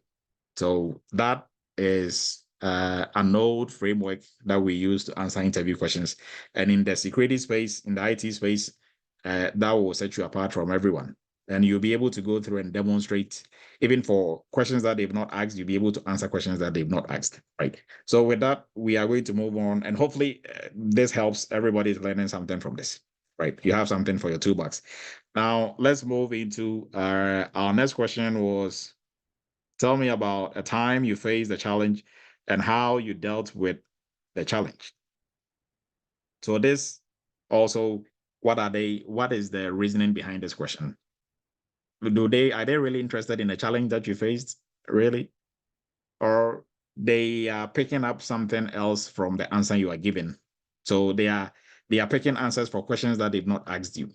So that is an old framework that we use to answer interview questions. And in the security space, in the IT space, that will set you apart from everyone. And you'll be able to go through and demonstrate, even for questions that they've not asked, you'll be able to answer questions that they've not asked, right? So with that, we are going to move on. And hopefully this helps everybody learning something from this, right? You have something for your toolbox. Now, let's move into our next question was, tell me about a time you faced a challenge and how you dealt with the challenge. So this also, what is the reasoning behind this question? Are they really interested in the challenge that you faced, really? Or they are picking up something else from the answer you are giving? So they are picking answers for questions that they've not asked you.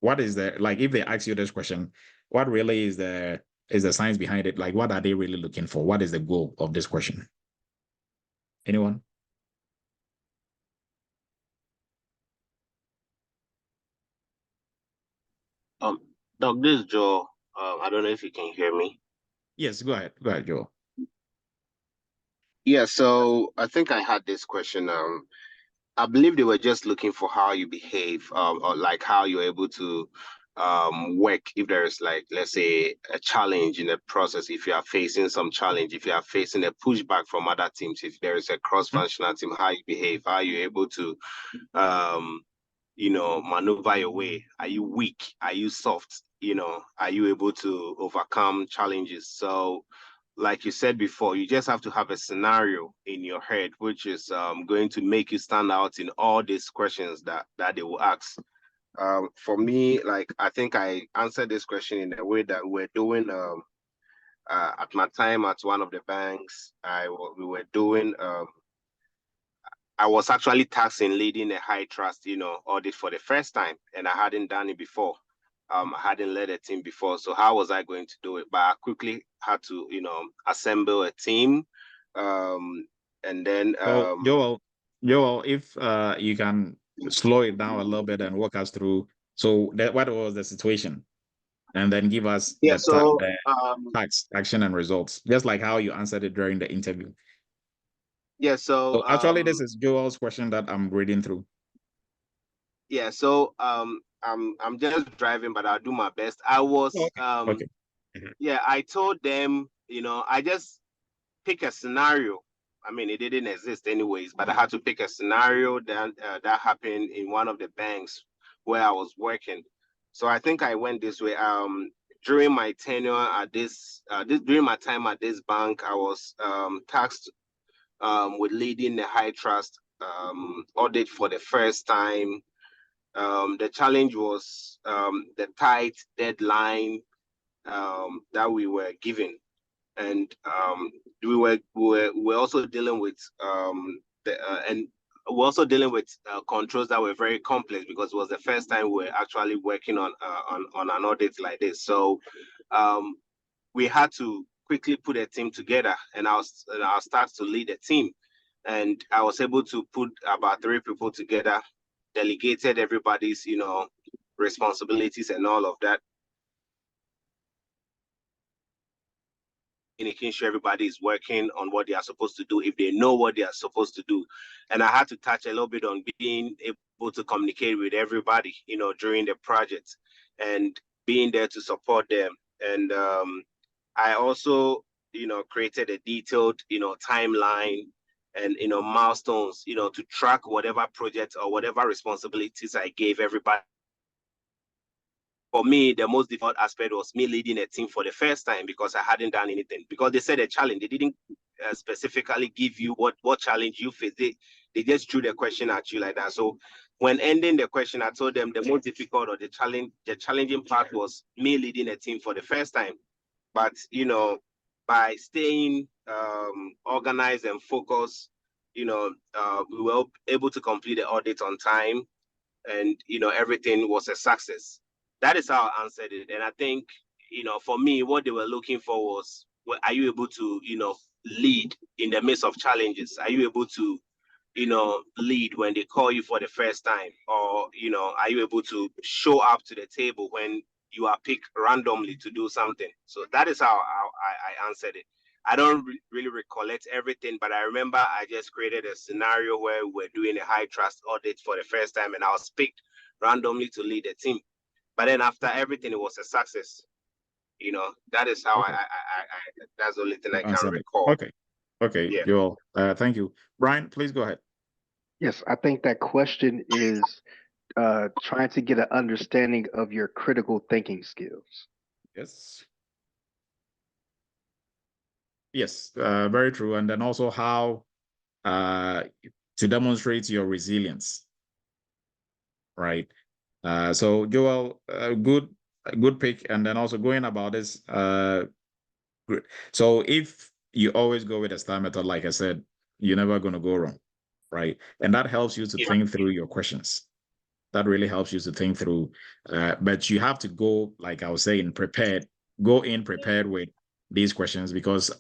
What is the, like, if they ask you this question, what really is the science behind it? Like, what are they really looking for? What is the goal of this question? Anyone? Doc, this is Joe. I don't know if you can hear me. Yes, go ahead. Go ahead, Joe. Yeah, so I think I had this question. I believe they were just looking for how you behave, or like how you're able to work if there is, like, let's say, a challenge in the process, if you are facing some challenge, if you are facing a pushback from other teams, if there is a cross-functional team, how you behave, how you're able to maneuver your way. Are you weak? Are you soft? Are you able to overcome challenges? So, like you said before, you just have to have a scenario in your head, which is going to make you stand out in all these questions that they will ask. For me, like, I think I answered this question in a way that we're doing at my time at one of the banks. We were doing I was actually tasked in leading a high trust, audit for the first time, and I hadn't done it before. I hadn't led a team before, so how was I going to do it? But I quickly had to, assemble a team, and then. Joel, if you can slow it down a little bit and walk us through. So what was the situation, and then give us the tax, action, and results, just like how you answered it during the interview. Yeah. So actually, this is Joel's question that I'm reading through. Yeah. So I'm just driving, but I'll do my best. I was okay. Yeah. I told them, I just pick a scenario. I mean, it didn't exist anyways, but I had to pick a scenario that happened in one of the banks where I was working. So I think I went this way. During my tenure at during my time at this bank, I was tasked with leading the high trust audit for the first time. The challenge was the tight deadline that we were given, and we were also dealing with controls that were very complex, because it was the first time we were actually working on an audit like this. So we had to quickly put a team together, and I'll start to lead a team, and I was able to put about 3 people together, delegated everybody's responsibilities and all of that, making sure everybody is working on what they are supposed to do, if they know what they are supposed to do. And I had to touch a little bit on being able to communicate with everybody, during the project, and being there to support them. And I also, created a detailed, timeline and, milestones, to track whatever project or whatever responsibilities I gave everybody. For me, the most difficult aspect was me leading a team for the first time, because I hadn't done anything. Because they said a challenge, they didn't specifically give you what challenge you face. They just threw the question at you like that. So when ending the question, I told them the most difficult or the challenging part was me leading a team for the first time. But by staying organized and focused, we were able to complete the audit on time, and everything was a success. That is how I answered it. And I think for me, what they were looking for was, are you able to lead in the midst of challenges? Are you able to lead when they call you for the first time? Or are you able to show up to the table when you are picked randomly to do something? So that is how I answered it. I don't really recollect everything, but I remember I just created a scenario where we're doing a high trust audit for the first time, and I was picked randomly to lead the team. But then after everything, it was a success. That is how Okay. that's the only thing I can Answer it. recall. Okay, Yeah. Joel. Thank you. Brian, please go ahead. Yes, I think that question is trying to get an understanding of your critical thinking skills. Yes. Yes, very true. And then also how to demonstrate your resilience, right? So Joel, good pick. And then also going about this, great. So if you always go with a STAR method, like I said, you're never going to go wrong, right? And that helps you to think through your questions. That really helps you to think through. But you have to go, like I was saying, prepared. Go in prepared with these questions, because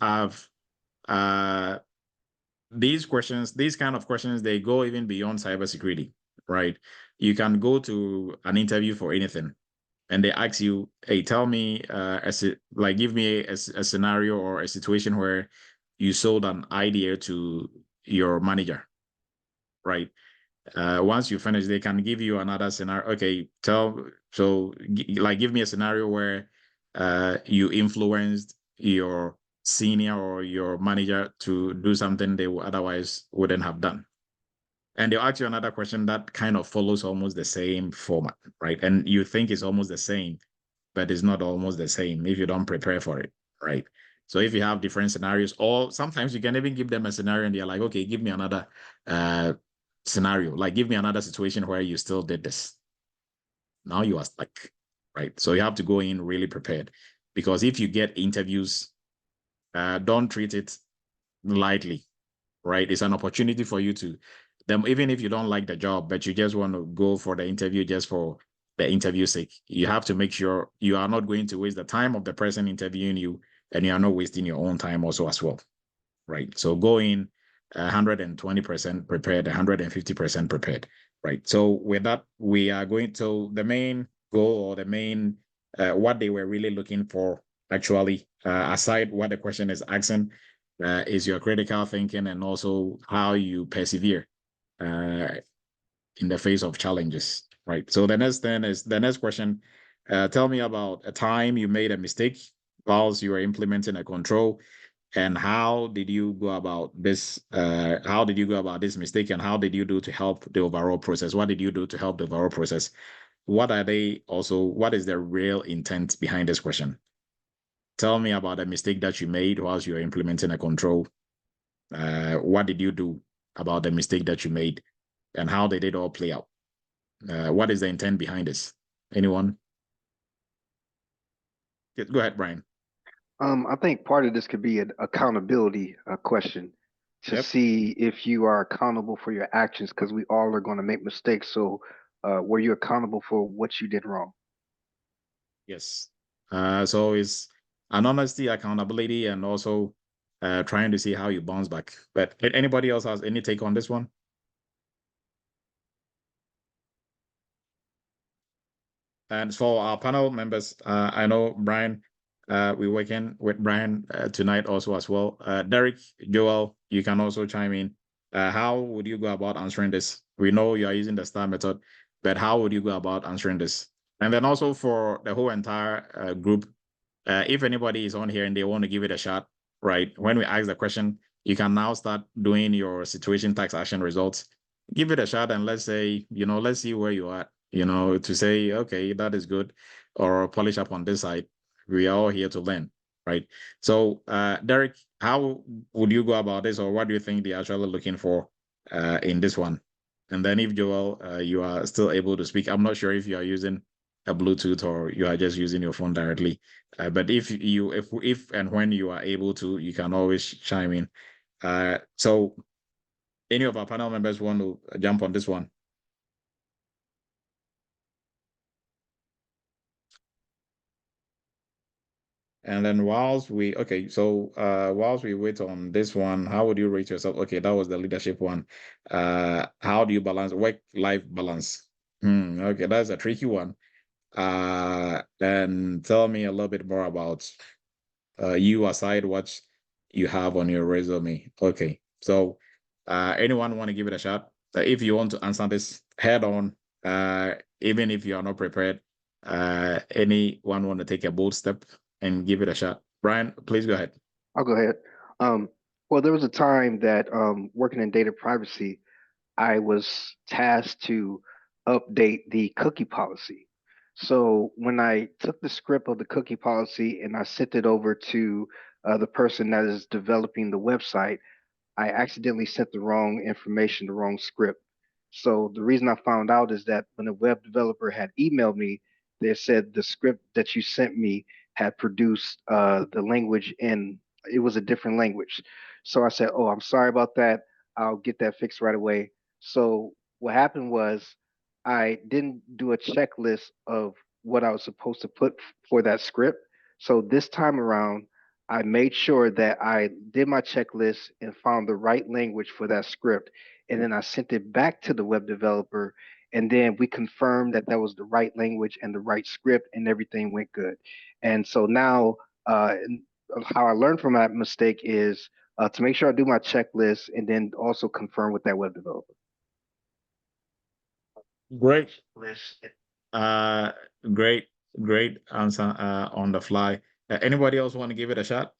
these kind of questions, they go even beyond cybersecurity, right? You can go to an interview for anything, and they ask you, "Hey, tell me, give me a scenario or a situation where you sold an idea to your manager," right? Once you finish, they can give you another scenario. Okay, give me a scenario where you influenced your senior or your manager to do something they otherwise wouldn't have done. And they'll ask you another question that kind of follows almost the same format, right? And you think it's almost the same, but it's not almost the same if you don't prepare for it, right? So if you have different scenarios, or sometimes you can even give them a scenario and they're like, okay, give me another scenario, like give me another situation where you still did this. Now you are stuck, right? So you have to go in really prepared, because if you get interviews, don't treat it lightly, right? It's an opportunity for you to them, even if you don't like the job, but you just want to go for the interview just for the interview's sake. You have to make sure you are not going to waste the time of the person interviewing you, and you are not wasting your own time also as well, right? So go in 120% prepared, 150% prepared, right? So with that, we are going to the main goal, or the main what they were really looking for, actually, aside what the question is asking, is your critical thinking, and also how you persevere in the face of challenges, right? So the next question. Tell me about a time you made a mistake whilst you were implementing a control, and how did you go about this? How did you go about this mistake, and how did you do to help the overall process? What did you do to help the overall process? What is the real intent behind this question? Tell me about a mistake that you made whilst you were implementing a control. What did you do about the mistake that you made, and how did it all play out? What is the intent behind this? Anyone? Go ahead, Brian. I think part of this could be an accountability question to Yep. see if you are accountable for your actions, because we all are going to make mistakes. So, were you accountable for what you did wrong? Yes. So it's an honesty, accountability, and also trying to see how you bounce back. But anybody else has any take on this one? And for our panel members, I know Brian, we're working with Brian tonight also as well. Derek, Joel, you can also chime in. How would you go about answering this? We know you are using the STAR method, but how would you go about answering this? And then also for the whole entire group, if anybody is on here and they want to give it a shot, right? When we ask the question, you can now start doing your situation tax action results. Give it a shot, and let's say, let's see where you are, to say, okay, that is good, or polish up on this side. We are all here to learn, right? So, Derek, how would you go about this, or what do you think they're actually looking for in this one? And then if Joel, you are still able to speak, I'm not sure if you are using a Bluetooth or you are just using your phone directly. But if and when you are able to, you can always chime in. So Any of our panel members want to jump on this one? And then whilst we wait on this one, how would you rate yourself? Okay, that was the leadership one. How do you balance work-life balance? Okay, that's a tricky one. And tell me a little bit more about you aside what you have on your resume. Okay, so anyone want to give it a shot? If you want to answer this head on, even if you are not prepared, anyone want to take a bold step and give it a shot? Brian, please go ahead. I'll go ahead. Well, there was a time that working in data privacy, I was tasked to update the cookie policy. So when I took the script of the cookie policy and I sent it over to the person that is developing the website, I accidentally sent the wrong information, the wrong script. So the reason I found out is that when the web developer had emailed me, they said the script that you sent me had produced the language in it was a different language. So I said, "Oh, I'm sorry about that. I'll get that fixed right away." So what happened was I didn't do a checklist of what I was supposed to put for that script. So this time around, I made sure that I did my checklist and found the right language for that script. And then I sent it back to the web developer. And then we confirmed that that was the right language and the right script, and everything went good. And so now, how I learned from that mistake is to make sure I do my checklist and then also confirm with that web developer. Great. Uh, great answer on the fly. Anybody else want to give it a shot?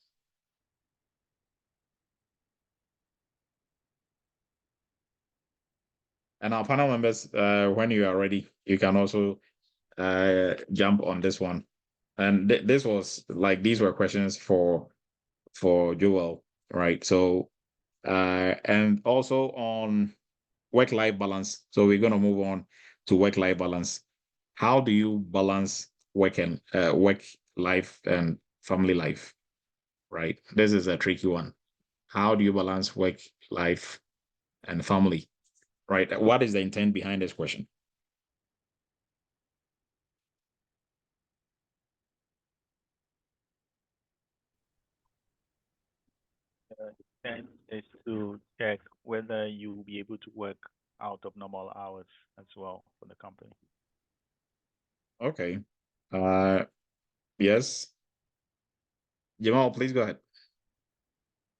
And our panel members, when you are ready, you can also jump on this one. And this was like these were questions for Joel, right? So and also on work-life balance. So we're gonna move on to work-life balance. How do you balance work life and family life? Right. This is a tricky one. How do you balance work life and family? Right. What is the intent behind this question? And is to check whether you will be able to work out of normal hours as well for the company. Okay. Yes. Jamal, please go ahead.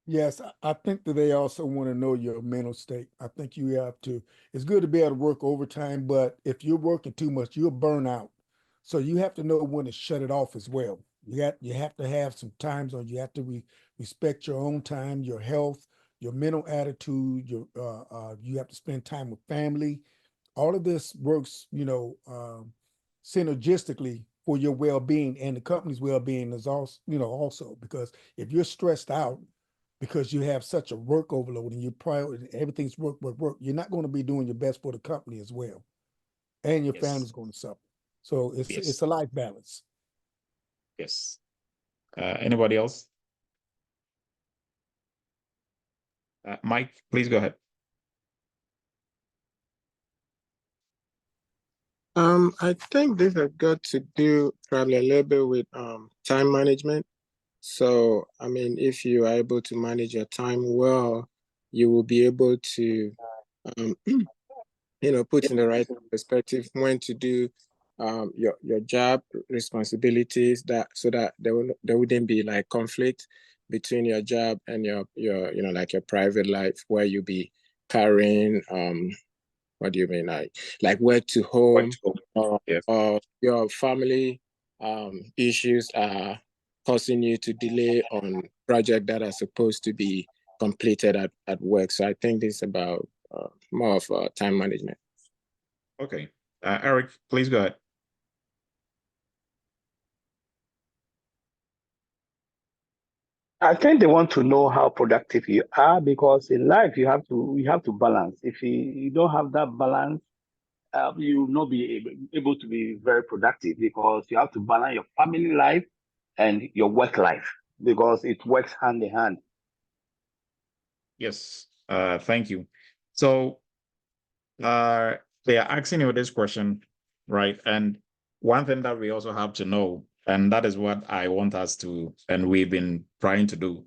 Yes, I think that they also want to know your mental state. I think you have to, it's good to be able to work overtime, but if you're working too much, you'll burn out. So you have to know when to shut it off as well. You have to have some times on, you have to respect your own time, your health, your mental attitude, you have to spend time with family. All of this works, synergistically for your well-being, and the company's well-being is also because if you're stressed out because you have such a work overload and everything's work, you're not going to be doing your best for the company as well. And your family's going to suffer. So it's a life balance. Yes. Anybody else? Mike, please go ahead. I think this has got to do probably a little bit with time management. So, I mean, if you are able to manage your time well, you will be able to, put in the right perspective when to do your job responsibilities, so that there wouldn't be like conflict between your job and your like your private life, where you be carrying what do you mean, like work to home, Yes. or your family issues are causing you to delay on projects that are supposed to be completed at work. So I think this is about more of time management. Okay. Eric, please go ahead. I think they want to know how productive you are, because in life you have to balance. If you don't have that balance, you will not be able to be very productive, because you have to balance your family life and your work life, because it works hand in hand. Yes. Thank you. So they are asking you this question, right? And one thing that we also have to know, and that is what I want us to, and we've been trying to do,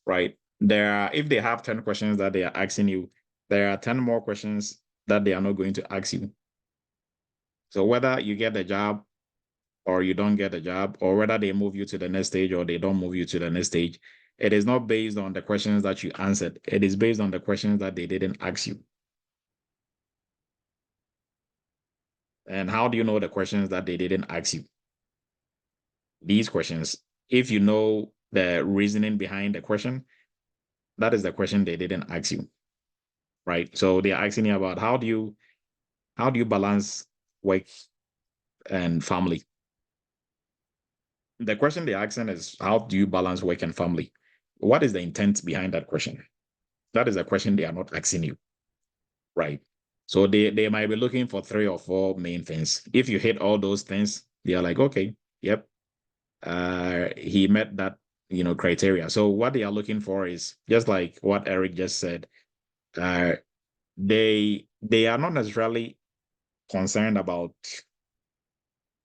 right? If they have 10 questions that they are asking you, there are 10 more questions that they are not going to ask you. So whether you get the job or you don't get a job, or whether they move you to the next stage or they don't move you to the next stage, it is not based on the questions that you answered. It is based on the questions that they didn't ask you. And how do you know the questions that they didn't ask you? These questions, if you know the reasoning behind the question, that is the question they didn't ask you, right? So they're asking you about how do you balance work and family? The question they're asking is, how do you balance work and family? What is the intent behind that question? That is a question they are not asking you, right? So they might be looking for 3 or 4 main things. If you hit all those things, they are like, okay, yep, he met that criteria. So what they are looking for is just like what Eric just said. They are not necessarily concerned about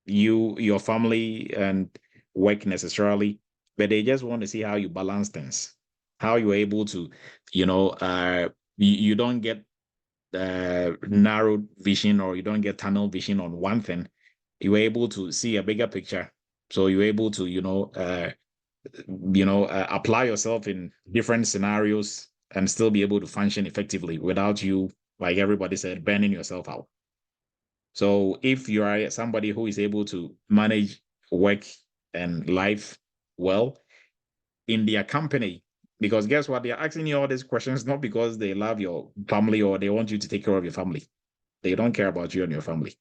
your family and work necessarily, but they just want to see how you balance things, how you're able to, you don't get narrow vision, or you don't get tunnel vision on one thing. You're able to see a bigger picture. So you're able to, apply yourself in different scenarios and still be able to function effectively without you, like everybody said, burning yourself out. So if you are somebody who is able to manage work and life well in their company, because guess what? They're asking you all these questions not because they love your family or they want you to take care of your family. They don't care about you and your family.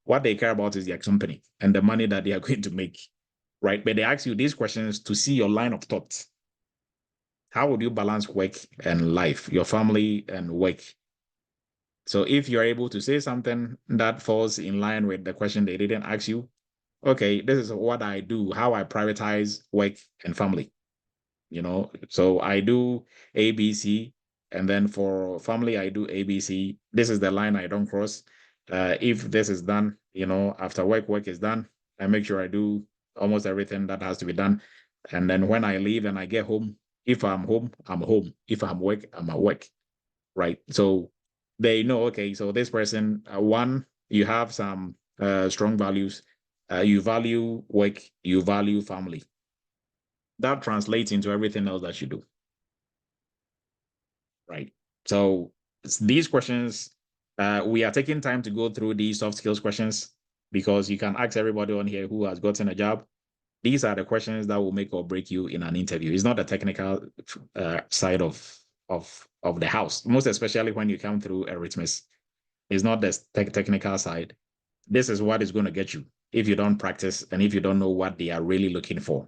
What they care about is their company and the money that they are going to make, right? But they ask you these questions to see your line of thought. How would you balance work and life, your family and work? So if you're able to say something that falls in line with the question they didn't ask you, okay, this is what I do, how I prioritize work and family. So I do ABC, and then for family, I do ABC. This is the line I don't cross. If this is done, after work is done, I make sure I do almost everything that has to be done. And then when I leave and I get home, if I'm home, I'm home. If I'm work, I'm at work, right? So they know, okay, so this person, one, you have some strong values. You value work, you value family. That translates into everything else that you do, right? So these questions, we are taking time to go through these soft skills questions because you can ask everybody on here who has gotten a job. These are the questions that will make or break you in an interview. It's not the technical side of the house, most especially when you come through Eretmis. It's not the technical side. This is what is going to get you if you don't practice and if you don't know what they are really looking for,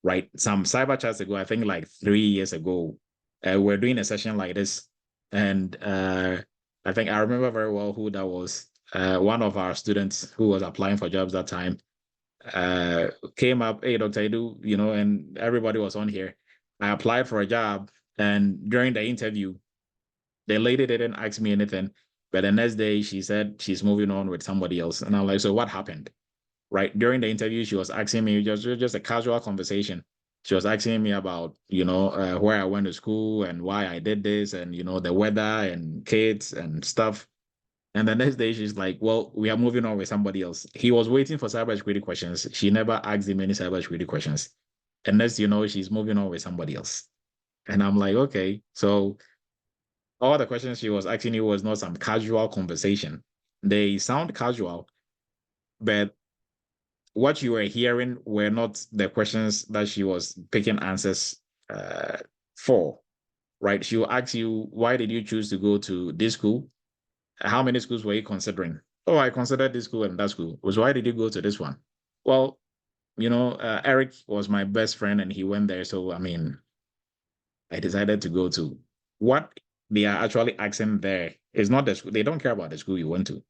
right? Some cyber chats ago, I think like 3 years ago, we're doing a session like this. And I think I remember very well who that was. One of our students who was applying for jobs that time came up, hey, Dr. Edu, and everybody was on here. I applied for a job, and during the interview, the lady didn't ask me anything, but the next day she said she's moving on with somebody else. And I'm like, so what happened? Right. During the interview, she was asking me just a casual conversation. She was asking me about, where I went to school and why I did this and, the weather and kids and stuff. And the next day she's like, well, we are moving on with somebody else. He was waiting for cybersecurity questions. She never asked him any cybersecurity questions. And next, she's moving on with somebody else. And I'm like, okay, so all the questions she was asking you was not some casual conversation. They sound casual, but what you were hearing were not the questions that she was picking answers for, right? She will ask you, why did you choose to go to this school? How many schools were you considering? Oh, I considered this school and that school. Was why did you go to this one? Well, Eric was my best friend and he went there. So, I decided to go to. What they are actually asking there is not the school. They don't care about the school you went to.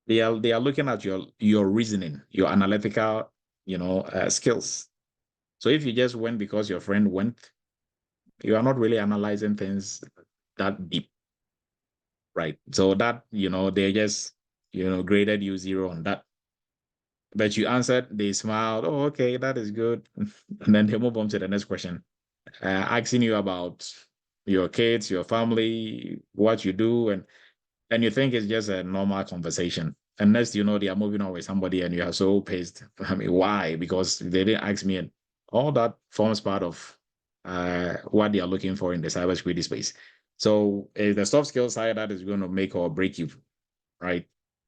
They are looking at your reasoning, your analytical, skills. So if you just went because your friend went, you are not really analyzing things that deep. right? So that, they just, graded you 0 on that. But you answered, they smiled, oh, okay, that is good. And then they move on to the next question, asking you about your kids, your family, what you do, and you think it's just a normal conversation. And next, they are moving on with somebody and you are so pissed. I mean, why? Because they didn't ask me. And all that forms part of what they are looking for in the cybersecurity space. So the soft skill side that is going to make or break you, right?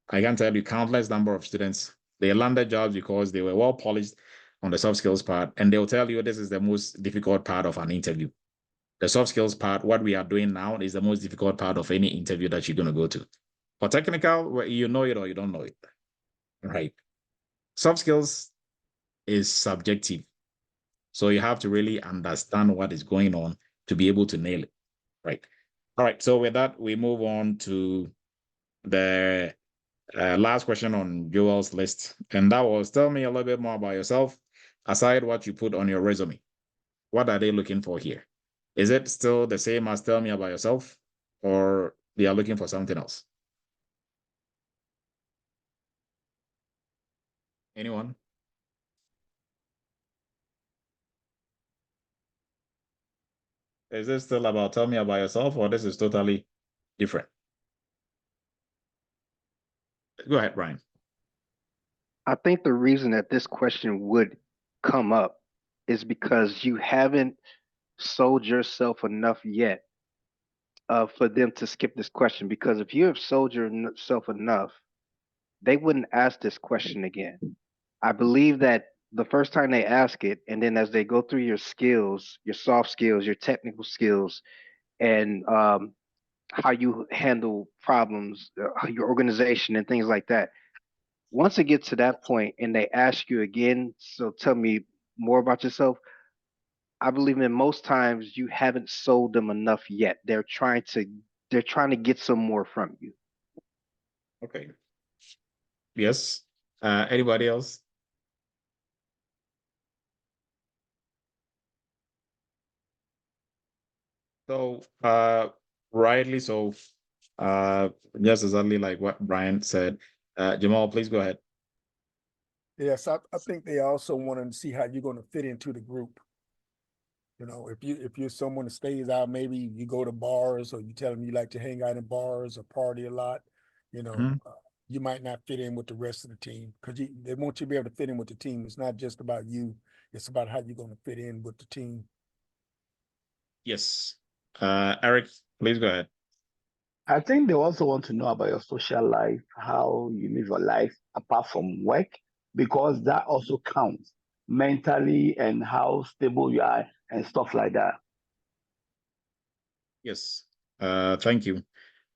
I can tell you countless number of students, they landed jobs because they were well polished on the soft skills part. And they'll tell you this is the most difficult part of an interview. The soft skills part, what we are doing now, is the most difficult part of any interview that you're going to go to. For technical, you know it or you don't know it, right? Soft skills is subjective. So you have to really understand what is going on to be able to nail it, right? All right, so with that, we move on to the last question on Joel's list. And that was, tell me a little bit more about yourself, aside what you put on your resume. What are they looking for here? Is it still the same as tell me about yourself, or they are looking for something else? Anyone? Is this still about tell me about yourself, or this is totally different? Go ahead, Brian. I think the reason that this question would come up is because you haven't sold yourself enough yet for them to skip this question. Because if you have sold yourself enough, they wouldn't ask this question again. I believe that the first time they ask it, and then as they go through your skills, your soft skills, your technical skills, and how you handle problems, your organization, and things like that. Once it gets to that point and they ask you again, so tell me more about yourself, I believe in most times you haven't sold them enough yet. They're trying to get some more from you. Okay. Yes. Anybody else? So, rightly so, just exactly like what Brian said. Jamal, please go ahead. Yes, I think they also want to see how you're going to fit into the group. If you're someone that stays out, maybe you go to bars or you tell them you like to hang out in bars or party a lot, you might not fit in with the rest of the team because they want you to be able to fit in with the team. It's not just about you. It's about how you're going to fit in with the team. Yes. Eric, please go ahead. I think they also want to know about your social life, how you live your life apart from work, because that also counts mentally and how stable you are and stuff like that. Yes. Thank you.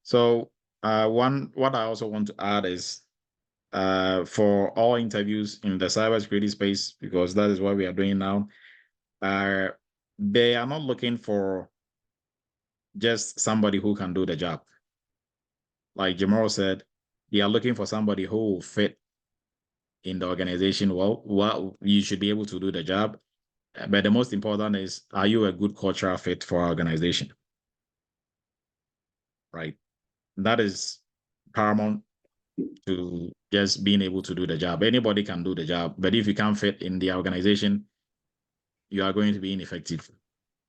So, what I also want to add is, for all interviews in the cybersecurity space, because that is what we are doing now, they are not looking for just somebody who can do the job. Like Jamal said, they are looking for somebody who will fit in the organization well. You should be able to do the job. But the most important is, are you a good cultural fit for our organization? Right. That is paramount to just being able to do the job. Anybody can do the job, but if you can't fit in the organization, you are going to be ineffective.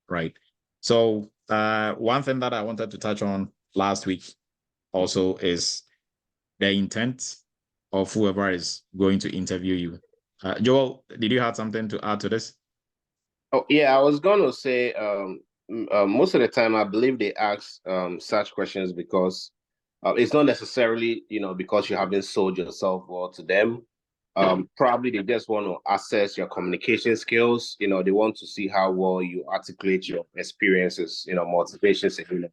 Right. So one thing that I wanted to touch on last week also is the intent of whoever is going to interview you. Joel, did you have something to add to this? Oh, yeah, I was going to say most of the time, I believe they ask such questions because it's not necessarily, because you haven't sold yourself well to them. Probably they just want to assess your communication skills. They want to see how well you articulate your experiences, motivations, and,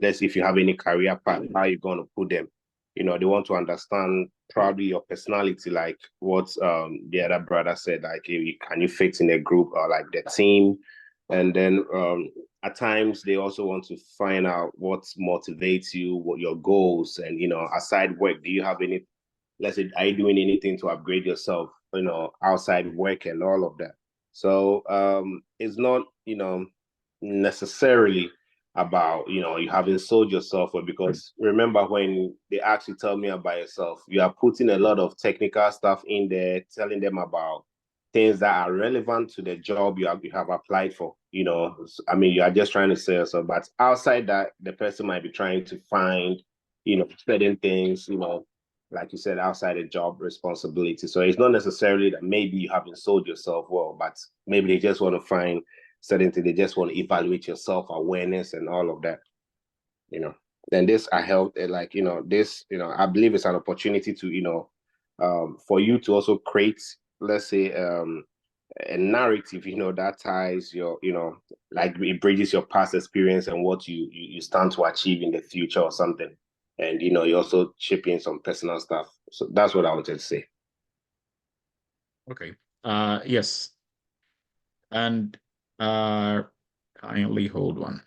let's see if you have any career path, how you're going to put them. They want to understand probably your personality, like what the other brother said, like can you fit in a group or like the team? And then at times they also want to find out what motivates you, what your goals, and aside work, do you have any, let's say, are you doing anything to upgrade yourself, outside work and all of that? So it's not, necessarily about, you haven't sold yourself well, because remember when they actually tell me about yourself, you are putting a lot of technical stuff in there, telling them about things that are relevant to the job you have applied for. I mean, you are just trying to sell yourself, but outside that, the person might be trying to find, certain things, like you said, outside the job responsibility. So it's not necessarily that maybe you haven't sold yourself well, but maybe they just want to find certain things. They just want to evaluate your self-awareness and all of that. And this I help, like, this, I believe it's an opportunity to, for you to also create, let's say, a narrative, that ties your, like it bridges your past experience and what you stand to achieve in the future or something. And, you also chip in some personal stuff. So that's what I wanted to say. Okay. Yes. And kindly hold one.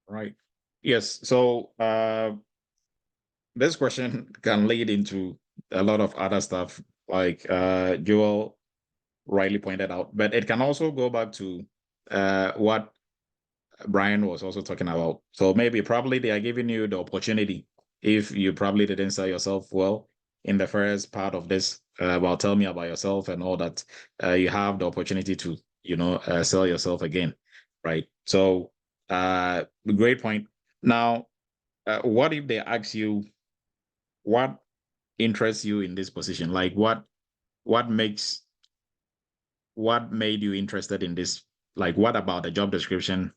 Right. Yes. So this question can lead into a lot of other stuff, like Joel rightly pointed out, but it can also go back to what Brian was also talking about. So maybe probably they are giving you the opportunity, if you probably didn't sell yourself well in the first part of this, about tell me about yourself and all that, you have the opportunity to, sell yourself again, right? So great point. Now, what if they ask you what interests you in this position? Like what made you interested in this? Like what about the job description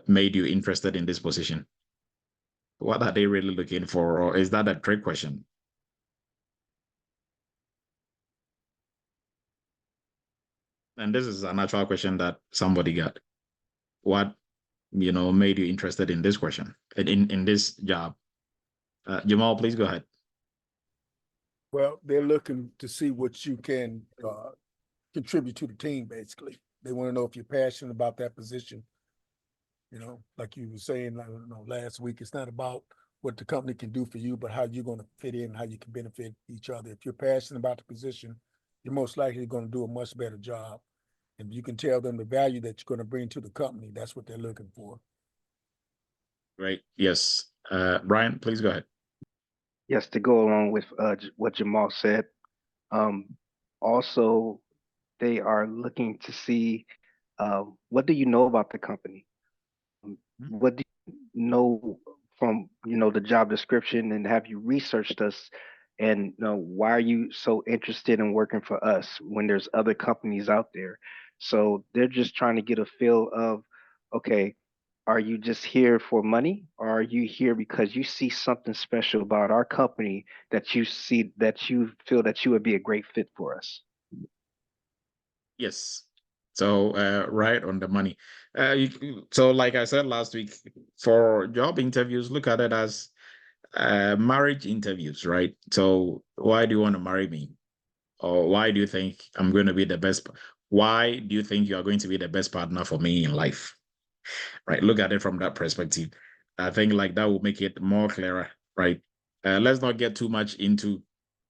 made you interested in this position? What are they really looking for? Or is that a trick question? And this is a natural question that somebody got. What, made you interested in this question, in this job? Jamal, please go ahead. Well, they're looking to see what you can contribute to the team, basically. They want to know if you're passionate about that position. Like you were saying, I don't know, last week, it's not about what the company can do for you, but how you're going to fit in, how you can benefit each other. If you're passionate about the position, you're most likely going to do a much better job. And you can tell them the value that you're going to bring to the company. That's what they're looking for. Right. Yes. Brian, please go ahead. Yes, to go along with what Jamal said. Also, they are looking to see what do you know about the company? What do you know from the job description, and have you researched us? And why are you so interested in working for us when there's other companies out there? So they're just trying to get a feel of, okay, are you just here for money, or are you here because you see something special about our company that you see, that you feel that you would be a great fit for us? Yes. So right on the money. So like I said last week, for job interviews, look at it as marriage interviews, right? So why do you want to marry me? Or why do you think I'm going to be the best? Why do you think you are going to be the best partner for me in life? Right. Look at it from that perspective. I think like that will make it more clearer, right? Let's not get too much into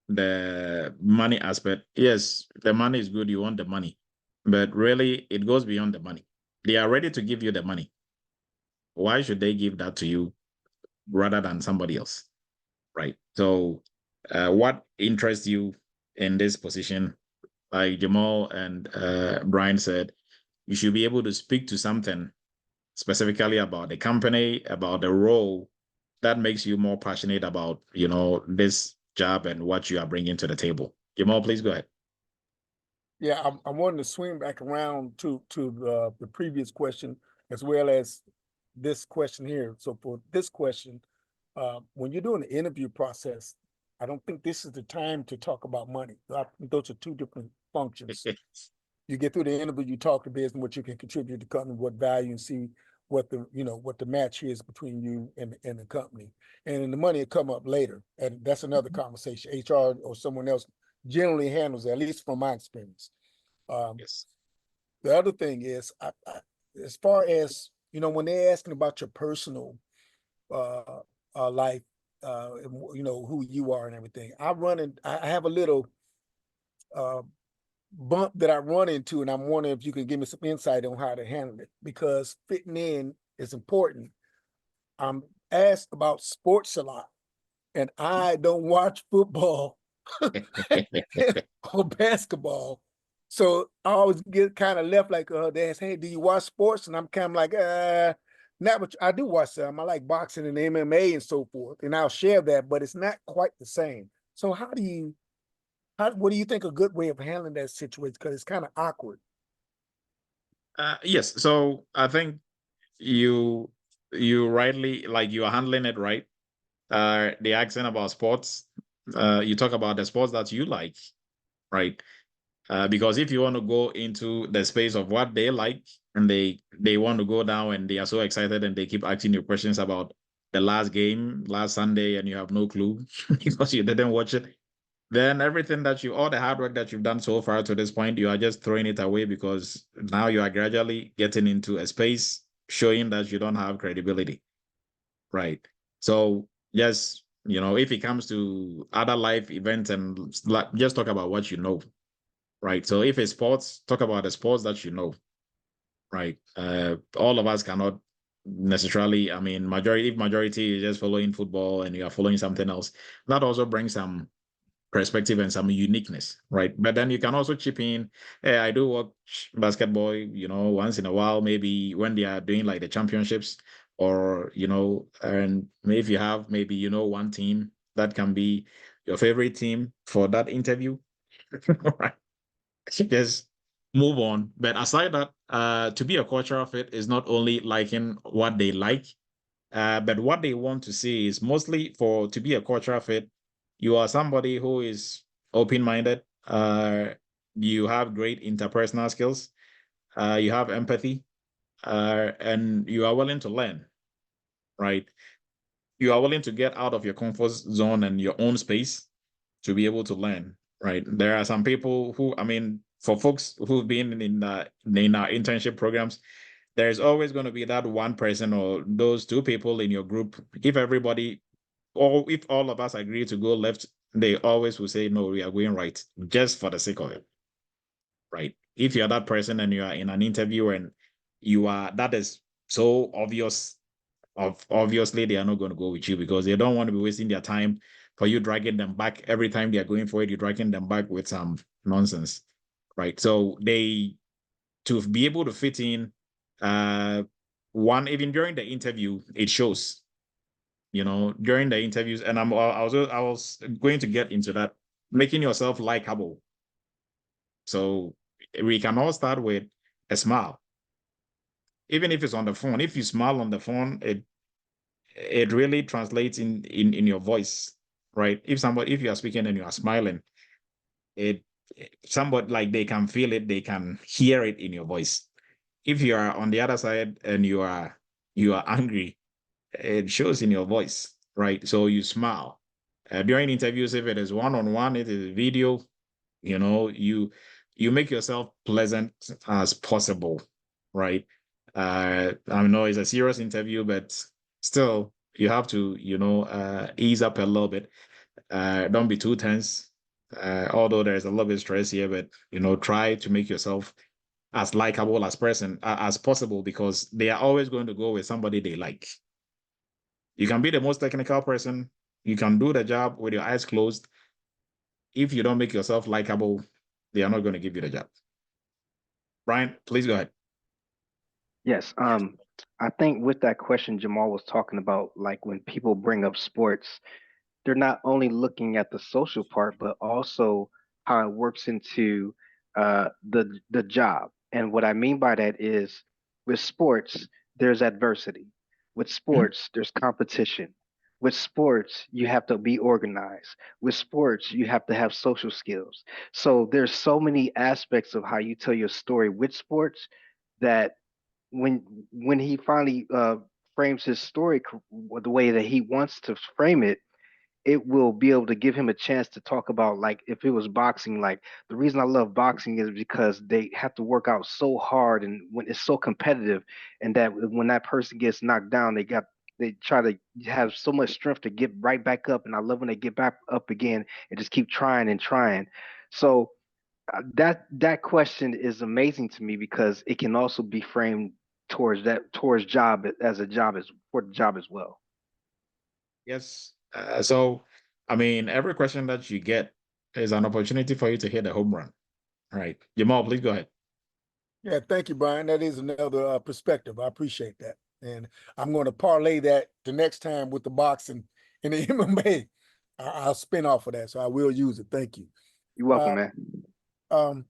the money aspect. Yes, the money is good. You want the money, but really it goes beyond the money. They are ready to give you the money. Why should they give that to you rather than somebody else? Right. So what interests you in this position? Like Jamal and Brian said, you should be able to speak to something specifically about the company, about the role that makes you more passionate about, this job and what you are bringing to the table. Jamal, please go ahead. Yeah, I wanted to swing back around to the previous question as well as this question here. So for this question, when you're doing the interview process, I don't think this is the time to talk about money. Those are two different functions. You get through the interview, you talk to business, what you can contribute to the company, what value, and see what the match is between you and the company. And the money will come up later. And that's another conversation. HR or someone else generally handles it, at least from my experience. Yes. The other thing is, as far as, when they're asking about your personal life, who you are and everything. I have a little bump that I run into, and I'm wondering if you can give me some insight on how to handle it, because fitting in is important. I'm asked about sports a lot, and I don't watch football or basketball. So I always get kind of left like, they ask, hey, do you watch sports? And I'm kind of like, not much. I do watch some. I like boxing and MMA and so forth, and I'll share that, but it's not quite the same. So what do you think a good way of handling that situation? Because it's kind of awkward. Yes. So I think you rightly, like, you are handling it right. The accent about sports, you talk about the sports that you like, right? Because if you want to go into the space of what they like, and they want to go down and they are so excited and they keep asking you questions about the last game last Sunday and you have no clue because you didn't watch it, then everything all the hard work that you've done so far to this point, you are just throwing it away because now you are gradually getting into a space showing that you don't have credibility, right? So yes, if it comes to other life events, and just talk about what you know, right? So if it's sports, talk about the sports that you know, right? All of us cannot necessarily, if majority is just following football and you are following something else, that also brings some perspective and some uniqueness, right? But then you can also chip in, hey, I do watch basketball, once in a while, maybe when they are doing like the championships, or, and if you have maybe, one team that can be your favorite team for that interview, right? Just move on. But aside that, to be a cultural fit is not only liking what they like, but what they want to see is mostly to be a cultural fit, you are somebody who is open-minded, you have great interpersonal skills, you have empathy, and you are willing to learn, right? You are willing to get out of your comfort zone and your own space to be able to learn, right? There are some people who, for folks who've been in our internship programs, there's always going to be that one person or those two people in your group. If all of us agree to go left, they always will say, no, we are going right, just for the sake of it, right? If you're that person and you are in an interview and that is so obvious, obviously they are not going to go with you because they don't want to be wasting their time for you dragging them back every time they are going for it. You're dragging them back with some nonsense, right? So to be able to fit in, even during the interview, it shows, during the interviews. And I was going to get into that, making yourself likable. So we can all start with a smile, even if it's on the phone. If you smile on the phone, it really translates in your voice, right? If you are speaking and you are smiling, somebody, like, they can feel it, they can hear it in your voice. If you are on the other side and you are angry, it shows in your voice, right? So you smile. During interviews, if it is one-on-one, it is video, you make yourself pleasant as possible, right? I know it's a serious interview, but still you have to, ease up a little bit. Don't be too tense. Although there's a little bit of stress here, but try to make yourself as likable as possible, because they are always going to go with somebody they like. You can be the most technical person. You can do the job with your eyes closed. If you don't make yourself likable, they are not going to give you the job. Brian, please go ahead. Yes. I think with that question Jamal was talking about, like when people bring up sports, they're not only looking at the social part, but also how it works into the job. And what I mean by that is, with sports, there's adversity. With sports, there's competition. With sports, you have to be organized. With sports, you have to have social skills. So there's so many aspects of how you tell your story with sports that when he finally frames his story the way that he wants to frame it, it will be able to give him a chance to talk about, like, if it was boxing, like, the reason I love boxing is because they have to work out so hard and when it's so competitive, and that when that person gets knocked down, they try to have so much strength to get right back up, and I love when they get back up again and just keep trying and trying. So that question is amazing to me because it can also be framed towards job as a job as for the job as well. Yes. So, I mean, every question that you get is an opportunity for you to hit a home run. All right. Jamal, please go ahead. Yeah, thank you, Brian. That is another perspective. I appreciate that. And I'm going to parlay that the next time with the boxing and the MMA. I'll spin off of that, so I will use it. Thank you. You're welcome, man.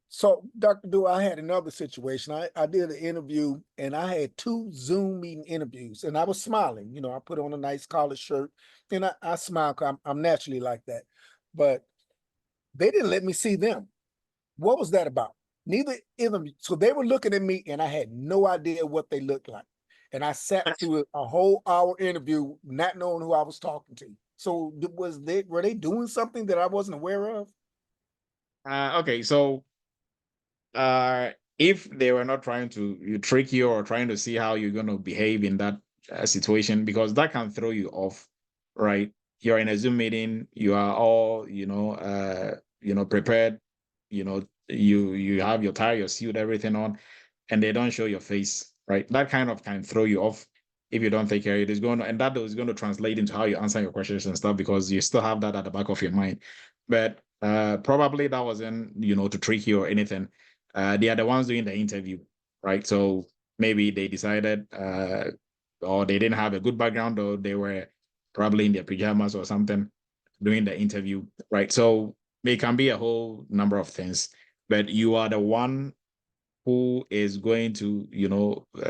So Dr. Du, I had another situation. I did an interview and I had 2 Zoom meeting interviews and I was smiling. You know, I put on a nice collar shirt and I smile 'cause I'm naturally like that. But they didn't let me see them. What was that about? Neither of them. So they were looking at me and I had no idea what they looked like. And I sat through a whole hour interview not knowing who I was talking to. So were they doing something that I wasn't aware of? Okay, so if they were not trying to trick you or trying to see how you're going to behave in that situation, because that can throw you off, right? You're in a Zoom meeting, you are all, prepared, you have your tie, your suit, everything on, and they don't show your face, right? That kind of can throw you off if you don't take care of it. It's going to, and that is going to translate into how you answer your questions and stuff because you still have that at the back of your mind. But probably that wasn't, to trick you or anything. They are the ones doing the interview, right? So maybe they decided, or they didn't have a good background, or they were probably in their pajamas or something doing the interview, right? So it can be a whole number of things, but you are the one who is going to,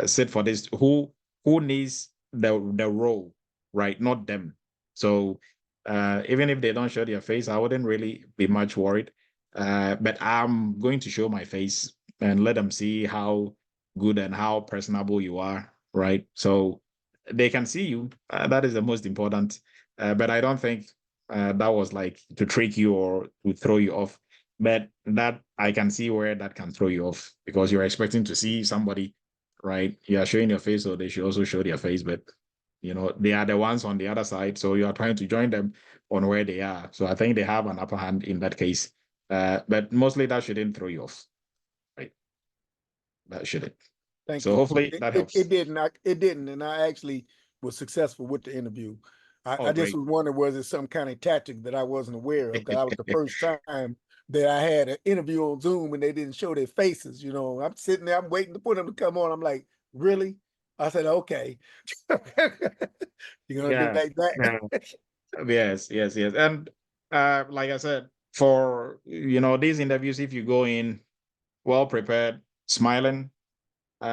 sit for this, who needs the role, right? Not them. So even if they don't show their face, I wouldn't really be much worried. But I'm going to show my face and let them see how good and how personable you are, right? So they can see you. That is the most important. But I don't think that was like to trick you or to throw you off. But that I can see where that can throw you off because you're expecting to see somebody, right? You are showing your face, so they should also show their face. But they are the ones on the other side, so you are trying to join them on where they are. So I think they have an upper hand in that case. But mostly that shouldn't throw you off, right? That shouldn't. Thank So you. hopefully that helps. It didn't. It didn't, and I actually was successful with the interview. I just Great. was wondering, was it some kind of tactic that I wasn't aware of? Because that was the first time that I had an interview on Zoom and they didn't show their faces. You know, I'm sitting there, I'm waiting for them to come on. I'm like, really? I said, okay. You're gonna do Yeah. like that? Yes. And like I said, for these interviews, if you go in well prepared, smiling,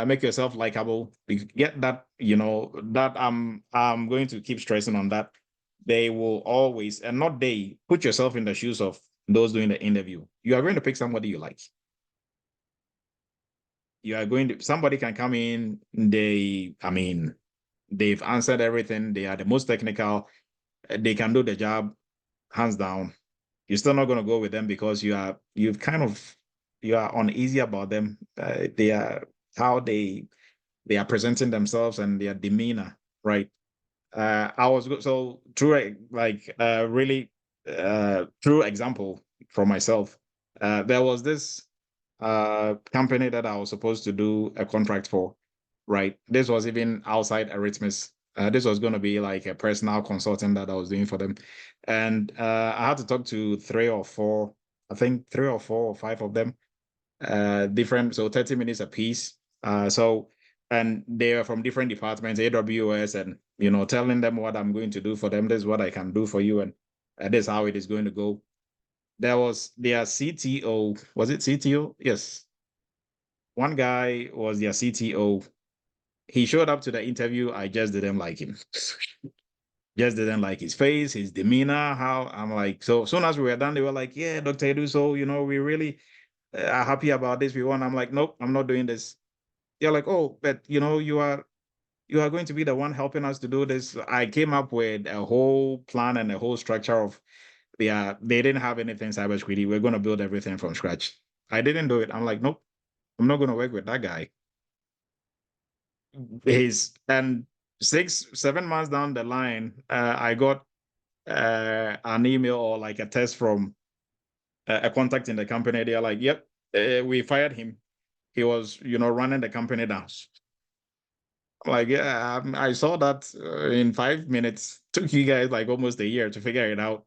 make yourself likable. Get that, that I'm going to keep stressing on that. They will always, and not they, put yourself in the shoes of those doing the interview. You are going to pick somebody you like. Somebody can come in, they've answered everything. They are the most technical. They can do the job, hands down. You're still not going to go with them because you are uneasy about them. They are how they are presenting themselves and their demeanor, right? I was so true, like really true example for myself. There was this company that I was supposed to do a contract for, right? This was even outside Eretmis. This was going to be like a personal consulting that I was doing for them. And I had to talk to 3 or 4, I think 3 or 4 or 5 of them, different, so 30 minutes a piece. And they are from different departments, AWS, and telling them what I'm going to do for them. This is what I can do for you, and this is how it is going to go. There was their CTO. Was it CTO? Yes. One guy was their CTO. He showed up to the interview. I just didn't like him. Just didn't like his face, his demeanor. How I'm like, so soon as we were done, they were like, "Yeah, Dr. Edu, so we really are happy about this. We want." I'm like, "Nope, I'm not doing this." They're like, "Oh, but you are going to be the one helping us to do this." I came up with a whole plan and a whole structure of they didn't have anything cybersecurity. We're going to build everything from scratch. I didn't do it. I'm like, nope, I'm not going to work with that guy. And 7 months down the line, I got an email or like a text from a contact in the company. They're like, "Yep, we fired him. He was, running the company down." I'm like, yeah, I saw that in 5 minutes. Took you guys like almost a year to figure it out.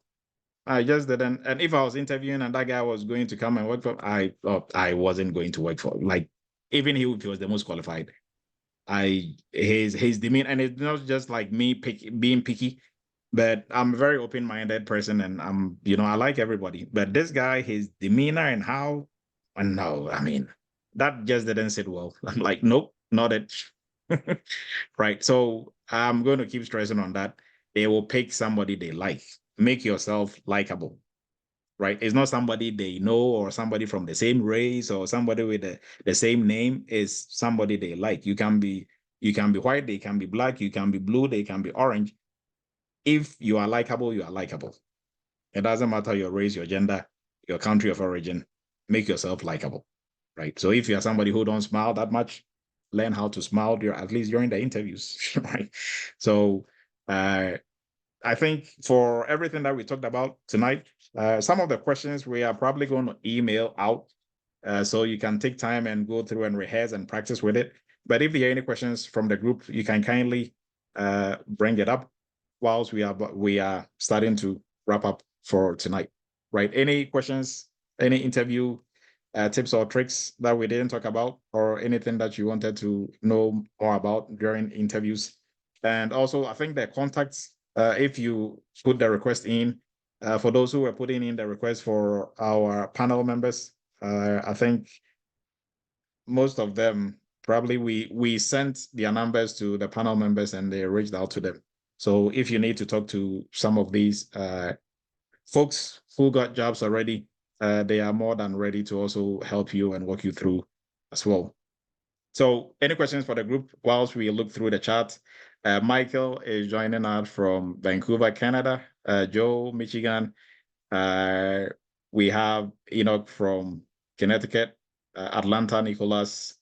I just didn't. And if I was interviewing and that guy was going to come and work for, I thought I wasn't going to work for. Like, even if he was the most qualified, his demeanor, and it's not just like me being picky, but I'm a very open-minded person, and I like everybody. But this guy, his demeanor and how, and no, I mean, that just didn't sit well. I'm like, nope, not it. Right. So I'm going to keep stressing on that. They will pick somebody they like. Make yourself likable. Right. It's not somebody they know or somebody from the same race or somebody with the same name. Is somebody they like. You can be white, they can be black, you can be blue, they can be orange. If you are likable, you are likable. It doesn't matter your race, your gender, your country of origin. Make yourself likable. Right. So if you are somebody who don't smile that much, learn how to smile at least during the interviews. Right. So I think for everything that we talked about tonight, some of the questions we are probably going to email out, so you can take time and go through and rehearse and practice with it. But if there are any questions from the group, you can kindly bring it up whilst we are starting to wrap up for tonight. Right? Any questions? Any interview tips or tricks that we didn't talk about, or anything that you wanted to know more about during interviews? And also, I think the contacts, if you put the request in, for those who were putting in the request for our panel members, I think most of them, probably we sent their numbers to the panel members and they reached out to them. So if you need to talk to some of these folks who got jobs already, they are more than ready to also help you and walk you through as well. So any questions for the group whilst we look through the chat? Michael is joining us from Vancouver, Canada. Joe, Michigan. We have Enoch from Connecticut. Atlanta, Nicholas.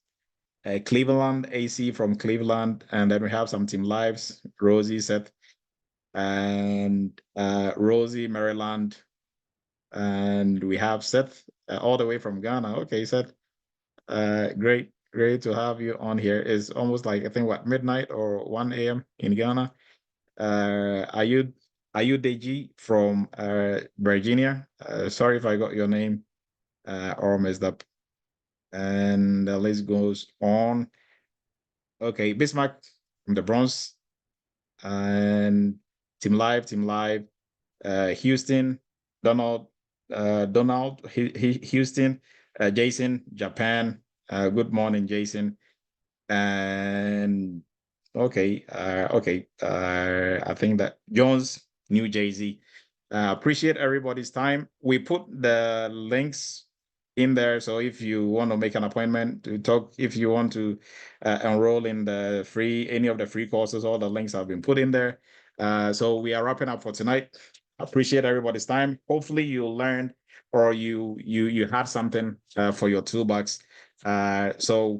Cleveland, AC from Cleveland. And then we have some team lives, Rosie, Seth, and Rosie, Maryland. And we have Seth all the way from Ghana. Okay, Seth. Great to have you on here. It's almost like, I think, what, midnight or 1 a.m. in Ghana. Are you Deji from Virginia? Sorry if I got your name or messed up. And the list goes on. Okay, Bismarck from the Bronx. And Team Live, Houston, Donald, Houston, Jason, Japan. Good morning, Jason. And okay, I think that Jones, New Jersey. Appreciate everybody's time. We put the links in there, so if you want to make an appointment to talk, if you want to enroll in any of the free courses, all the links have been put in there. So we are wrapping up for tonight. Appreciate everybody's time. Hopefully you learned or you had something for your toolbox. So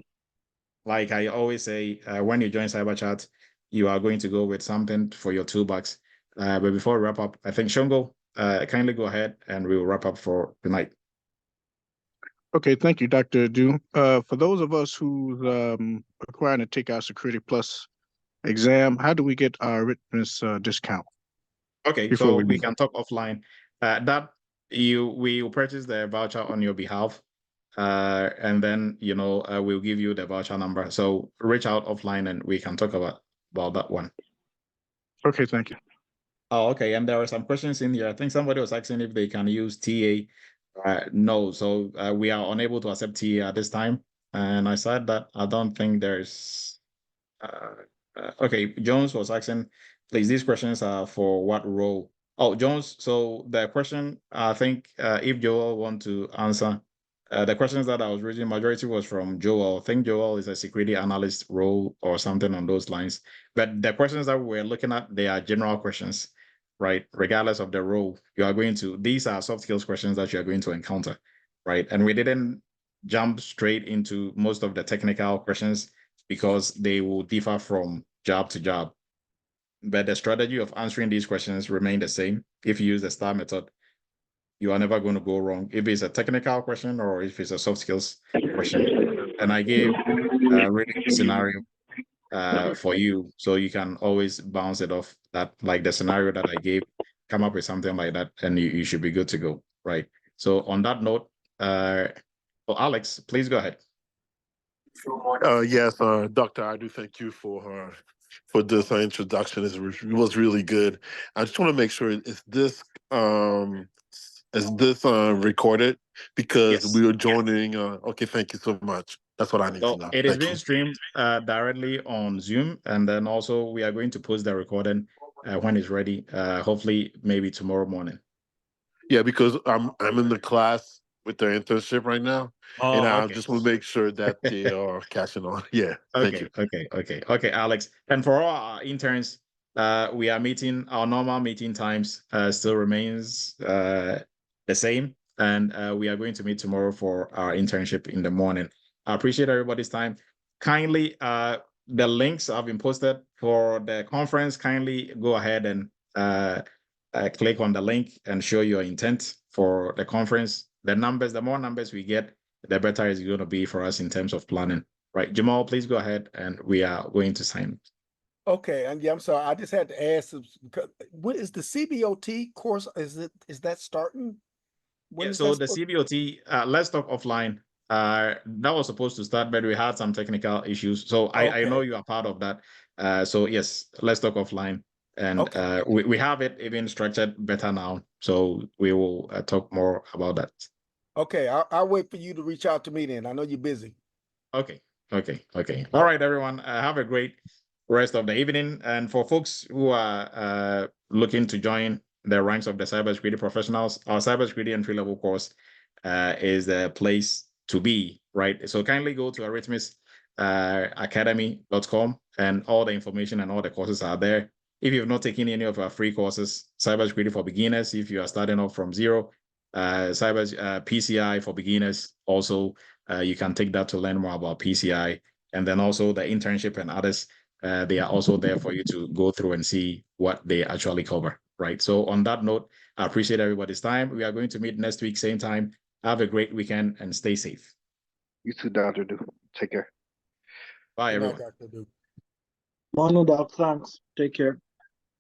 like I always say, when you join Cyber Chat, you are going to go with something for your toolbox. But before we wrap up, I think Shongo, kindly go ahead and we will wrap up for tonight. Okay, thank you, Dr. Adu. For those of us who requiring to take our Security Plus exam, how do we get our Eretmis discount? Okay, so we can talk offline. We will purchase the voucher on your behalf, and then we'll give you the voucher number. So reach out offline and we can talk about that one. Okay, thank you. Oh, okay. And there are some questions in here. I think somebody was asking if they can use TA. No, so we are unable to accept TA at this time. And I said that I don't think there's. Okay, Jones was asking, please, these questions are for what role? Oh, Jones, so the question, I think if Joel want to answer, the questions that I was reading, majority was from Joel. I think Joel is a security analyst role or something on those lines. But the questions that we're looking at, they are general questions, right? Regardless of the role, these are soft skills questions that you are going to encounter, right? And we didn't jump straight into most of the technical questions because they will differ from job to job. but the strategy of answering these questions remain the same. If you use the STAR method, you are never going to go wrong. If it's a technical question or if it's a soft skills question. And I gave a really good scenario for you, so you can always bounce it off that, like the scenario that I gave, come up with something like that, and you should be good to go, right? So on that note, Alex, please go ahead. Yes, Doctor, I do thank you for this introduction. It was really good. I just want to make sure, is this recorded? Because Yes. we are joining. Okay, thank you so much. That's what I need to know. It is Thank being you. streamed directly on Zoom, and then also we are going to post the recording when it's ready. Hopefully, maybe tomorrow morning. Yeah, because I'm in the class with their internship right now, and I just want to make sure that they are catching on. Yeah, thank you. Okay, Alex. And for all our interns, we are meeting, our normal meeting times still remains the same, and we are going to meet tomorrow for our internship in the morning. I appreciate everybody's time. Kindly, the links have been posted for the conference. Kindly go ahead and click on the link and show your intent for the conference. The more numbers we get, the better it's going to be for us in terms of planning. Right, Jamal, please go ahead, and we are going to sign. Okay, and yeah, I'm sorry, I just had to ask, what is the CBOT course? Is that starting? So the CBOT, let's talk offline. That was supposed to start, but we had some technical issues. So I know you are part of that. So yes, let's talk offline. And we have it even structured better now. So we will talk more about that. Okay, I'll wait for you to reach out to me then. I know you're busy. Okay. All right, everyone. Have a great rest of the evening. And for folks who are looking to join the ranks of the cybersecurity professionals, our cybersecurity entry-level course is the place to be, right? So kindly go to Eretmis academy.com, and all the information and all the courses are there. If you've not taken any of our free courses, cybersecurity for beginners, if you are starting off from zero, PCI for beginners, also you can take that to learn more about PCI, and then also the internship and others. They are also there for you to go through and see what they actually cover, right? So on that note, I appreciate everybody's time. We are going to meet next week, same time. Have a great weekend and stay safe. You too, Dr. Du. Take care. Bye, everyone. Dr. Du. Mono, Doc, thanks. Take care.